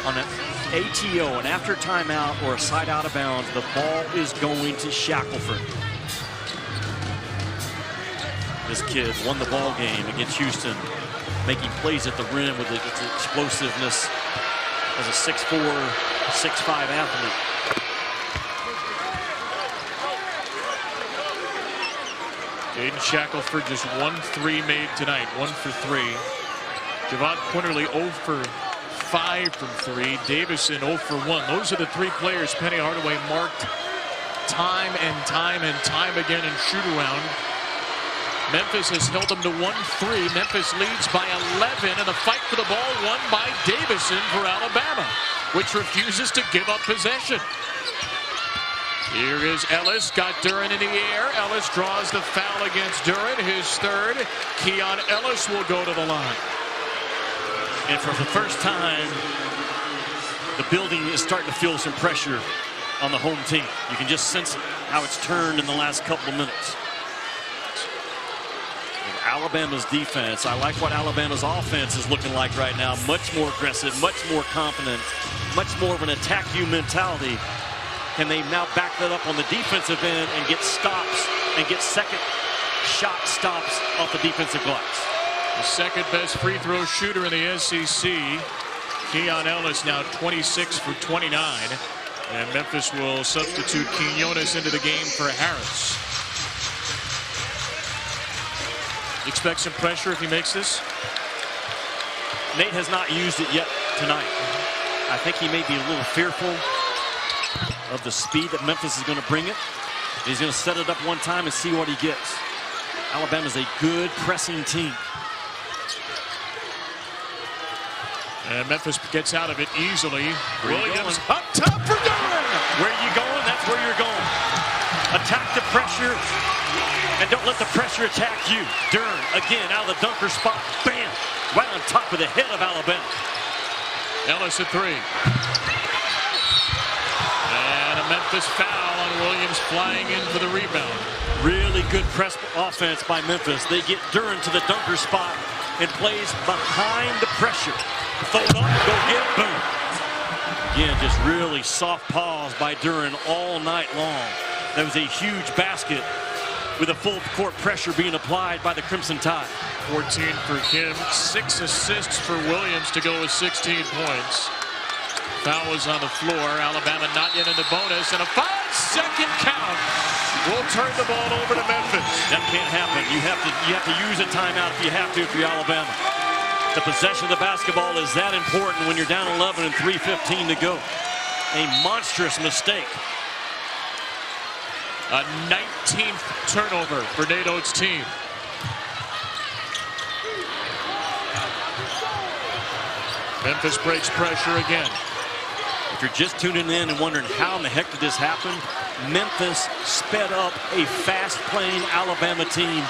On an ATO, an after timeout or a side out of bounds, the ball is going to Shackelford. This kid won the ball game against Houston, making plays at the rim with its explosiveness as a 6'4", 6'5" athlete. Jayden Shackelford just 1-3 made tonight, 1 for 3. Javon Quinterly 0 for 5 from 3. Davison 0 for 1. Those are the 3 players Penny Hardaway marked time and time again in shoot-around. Memphis has held them to 1-3. Memphis leads by 11, and the fight for the ball won by Davison for Alabama, which refuses to give up possession. Here is Ellis, got Duren in the air. Ellis draws the foul against Duren, his 3rd. Keon Ellis will go to the line. And for the first time, the building is starting to feel some pressure on the home team. You can just sense how it's turned in the last couple of minutes. Alabama's defense, I like what Alabama's offense is looking like right now. Much more aggressive, much more confident, much more of an attack you mentality. Can they now back that up on the defensive end and get stops and get second shot stops off the defensive glass? The second best free throw shooter in the SEC. Keon Ellis now 26 for 29. And Memphis will substitute Quinones into the game for Harris. Expect some pressure if he makes this? Nate has not used it yet tonight. I think he may be a little fearful of the speed that Memphis is going to bring it. He's going to set it up one time and see what he gets. Alabama's a good pressing team. And Memphis gets out of it easily. Williams up top for Duren. Where you going? That's where you're going. Attack the pressure and don't let the pressure attack you. Duren again out of the dunker spot. Bam! Right on top of the head of Alabama. Ellis at 3. And a Memphis foul on Williams flying in for the rebound. Really good press offense by Memphis. They get Duren to the dunker spot and plays behind the pressure. Throw it up, go get it, boom. Again, just really soft paws by Duren all night long. That was a huge basket with a full court pressure being applied by the Crimson Tide. 14 for him, 6 assists for Williams to go with 16 points. Foul is on the floor. Alabama not yet in the bonus, and a 5-second count will turn the ball over to Memphis. That can't happen. You have to use a timeout if you have to if you're Alabama. The possession of the basketball is that important when you're down 11 and 3:15 to go. A monstrous mistake. A 19th turnover for Nate Oates' team. Memphis breaks pressure again. If you're just tuning in and wondering how in the heck did this happen, Memphis sped up a fast-playing Alabama team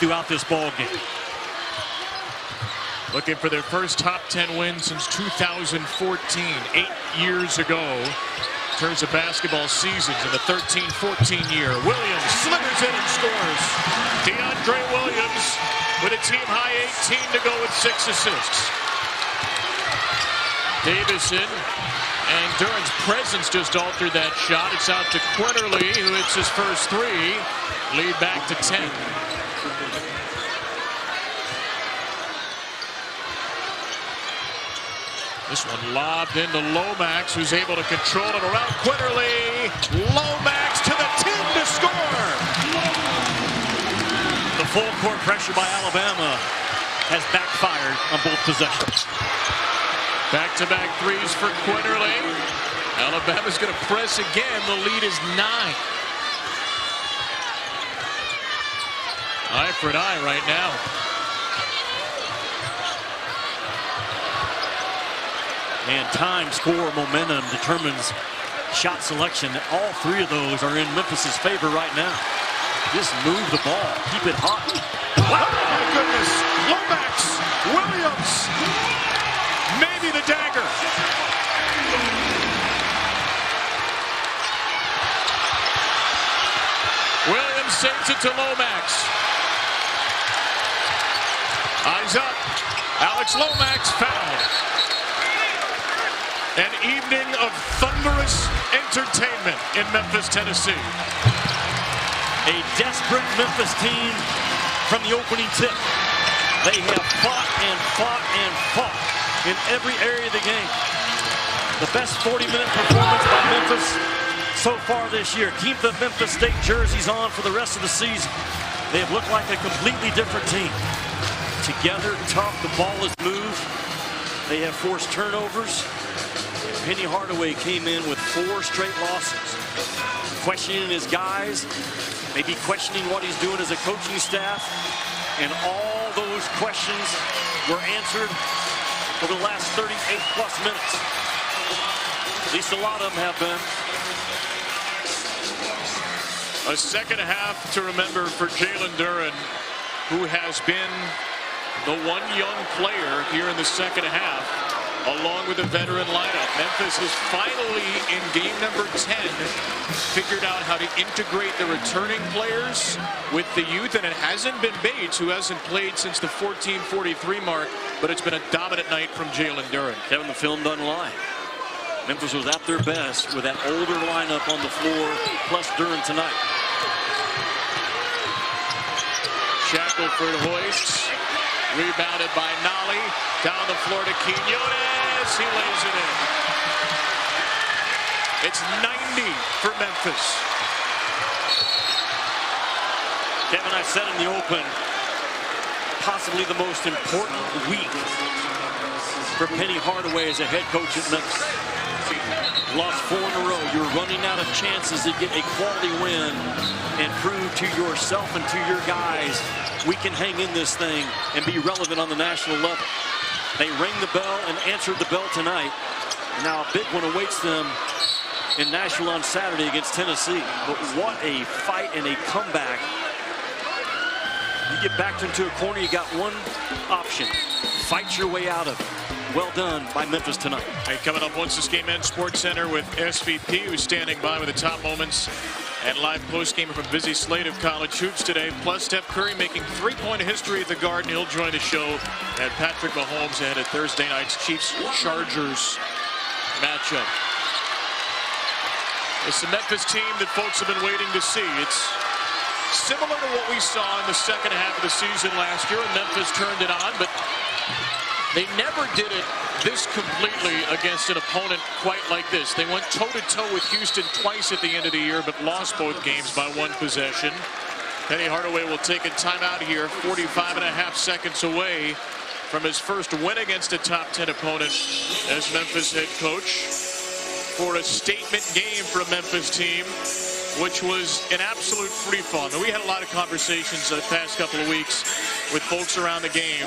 throughout this ball game. Looking for their first top 10 win since 2014, 8 years ago. In terms of basketball seasons in the 13-14 year. Williams slithers in and scores. DeAndre Williams with a team-high 18 to go with 6 assists. Davison and Duren's presence just altered that shot. It's out to Quinterly, who hits his first 3. Lead back to 10. This one lobbed into Lomax, who's able to control it around Quinterly. Lomax to the 10 to score. The full court pressure by Alabama has backfired on both possessions. Back-to-back threes for Quinterly. Alabama's going to press again. The lead is 9. Eye for an eye right now. And time, score, momentum determines shot selection. All 3 of those are in Memphis's favor right now. Just move the ball. Keep it hot. Wow, my goodness. Lomax, Williams, maybe the dagger. Williams sends it to Lomax. Eyes up. Alex Lomax fouled. An evening of thunderous entertainment in Memphis, Tennessee. A desperate Memphis team from the opening tip. They have fought and fought and fought in every area of the game. The best 40-minute performance by Memphis so far this year. Keep the Memphis State jerseys on for the rest of the season. They have looked like a completely different team. Together, tough, the ball is moved. They have forced turnovers. Penny Hardaway came in with 4 straight losses. Questioning his guys, maybe questioning what he's doing as a coaching staff. And all those questions were answered over the last 38-plus minutes. At least a lot of them have been. A second half to remember for Jalen Duren, who has been the one young player here in the second half, along with a veteran lineup. Memphis has finally, in game number 10, figured out how to integrate the returning players with the youth, and it hasn't been Bates, who hasn't played since the 14:43 mark, but it's been a dominant night from Jalen Duren. Kevin, the film doesn't lie. Memphis was at their best with that older lineup on the floor, plus Duren tonight. Shackelford hoists. Rebounded by Nolley. Down the floor to Quinones. He lays it in. It's 90 for Memphis. Kevin, I said in the open, possibly the most important week for Penny Hardaway as a head coach at Memphis. Lost 4 in a row. You're running out of chances to get a quality win and prove to yourself and to your guys we can hang in this thing and be relevant on the national level. They rang the bell and answered the bell tonight. Now a big one awaits them in Nashville on Saturday against Tennessee. But what a fight and a comeback. You get backed into a corner, you got one option. Fight your way out of it. Well done by Memphis tonight. Hey, coming up once this game ends, SportsCenter with SVP, who's standing by with the top moments and live post-game from a busy slate of college hoops today. Plus, Steph Curry making three-point history at the Garden. He'll join the show. And Patrick Mahomes ahead of Thursday night's Chiefs-Chargers matchup. It's the Memphis team that folks have been waiting to see. It's similar to what we saw in the second half of the season last year, and Memphis turned it on, but they never did it this completely against an opponent quite like this. They went toe-to-toe with Houston twice at the end of the year, but lost both games by 1 possession. Penny Hardaway will take a timeout here, 45.5 seconds away from his first win against a top 10 opponent as Memphis head coach, for a statement game for a Memphis team, which was an absolute free-fall. Now, we had a lot of conversations the past couple of weeks with folks around the game.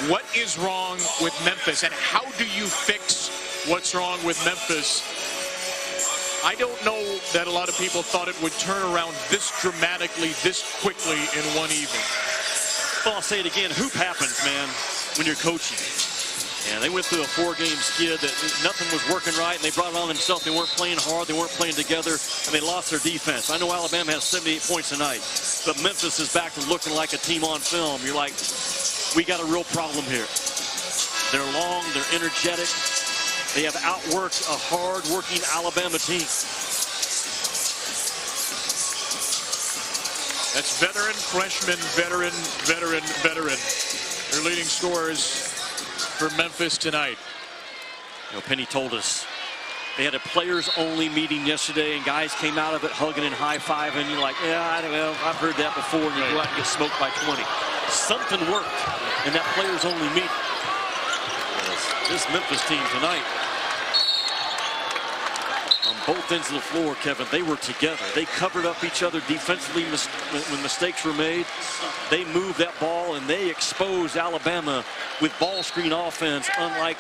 What is wrong with Memphis, and how do you fix what's wrong with Memphis? I don't know that a lot of people thought it would turn around this dramatically, this quickly in one evening. Well, I'll say it again. Hoop happens, man, when you're coaching. And they went through a 4-game skid that nothing was working right, and they brought it on themselves. They weren't playing hard, they weren't playing together, and they lost their defense. I know Alabama has 78 points tonight, but Memphis is back to looking like a team on film. You're like, we got a real problem here. They're long, they're energetic. They have outworked a hard-working Alabama team. That's veteran, freshman, veteran. Their leading scorers for Memphis tonight. You know, Penny told us they had a players-only meeting yesterday, and guys came out of it hugging and high-fiving. You're like, yeah, I don't know, I've heard that before, and you go out and get smoked by 20. Something worked in that players-only meeting. This Memphis team tonight, on both ends of the floor, Kevin, they were together. They covered up each other defensively when mistakes were made. They moved that ball, and they exposed Alabama with ball screen offense, unlike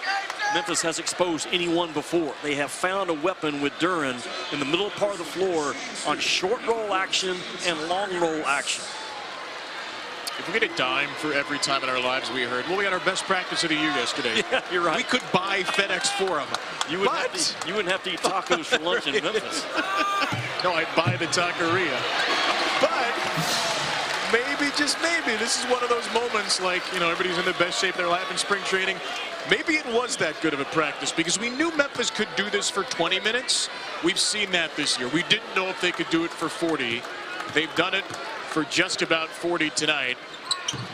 Memphis has exposed anyone before. They have found a weapon with Duren in the middle part of the floor on short roll action and long roll action. If we get a dime for every time in our lives we heard, well, we had our best practice of the year yesterday. Yeah, you're right. We could buy FedEx for them. You wouldn't have to eat tacos for lunch in Memphis. No, I'd buy the taqueria. But maybe, just maybe, this is one of those moments like, you know, everybody's in the best shape of their life in spring training. Maybe it was that good of a practice because we knew Memphis could do this for 20 minutes. We've seen that this year. We didn't know if they could do it for 40. They've done it for just about 40 tonight.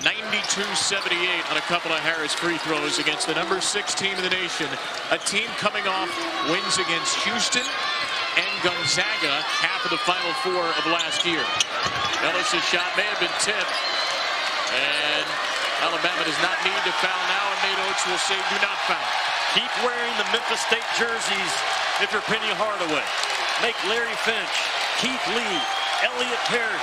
92-78 on a couple of Harris free throws against the number 6 team in the nation. A team coming off wins against Houston and Gonzaga, half of the Final Four of last year. Ellis' shot may have been tipped, and Alabama does not need to foul now, and Nate Oates will say do not foul. Keep wearing the Memphis State jerseys if you're Penny Hardaway. Make Larry Finch, Keith Lee, Elliot Perry,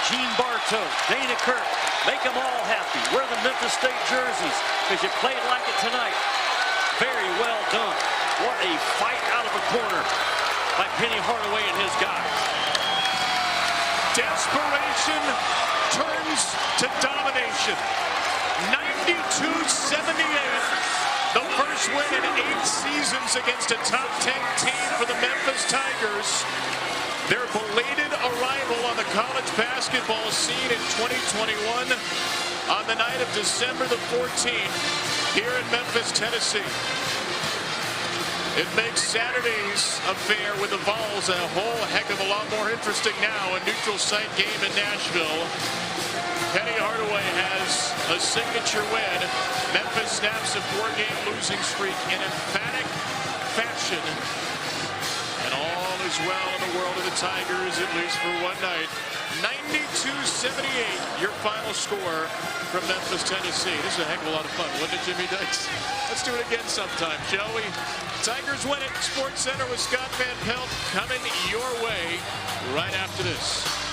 Gene Bartow, Dana Kirk, make them all happy. Wear the Memphis State jerseys because you played like it tonight. Very well done. What a fight out of a corner by Penny Hardaway and his guys. Desperation turns to domination. 92-78. The first win in 8 seasons against a top 10 team for the Memphis Tigers. Their belated arrival on the college basketball scene in 2021 on the night of December the 14th here in Memphis, Tennessee. It makes Saturday's affair with the Vols a whole heck of a lot more interesting now. A neutral site game in Nashville. Penny Hardaway has a signature win. Memphis snaps a 4-game losing streak in emphatic fashion. And all is well in the world of the Tigers, at least for one night. 92-78, your final score from Memphis, Tennessee. This is a heck of a lot of fun, wasn't it, Jimmy Dykes? Let's do it again sometime, shall we? Tigers win it. Sports Center with Scott Van Pelt coming your way right after this.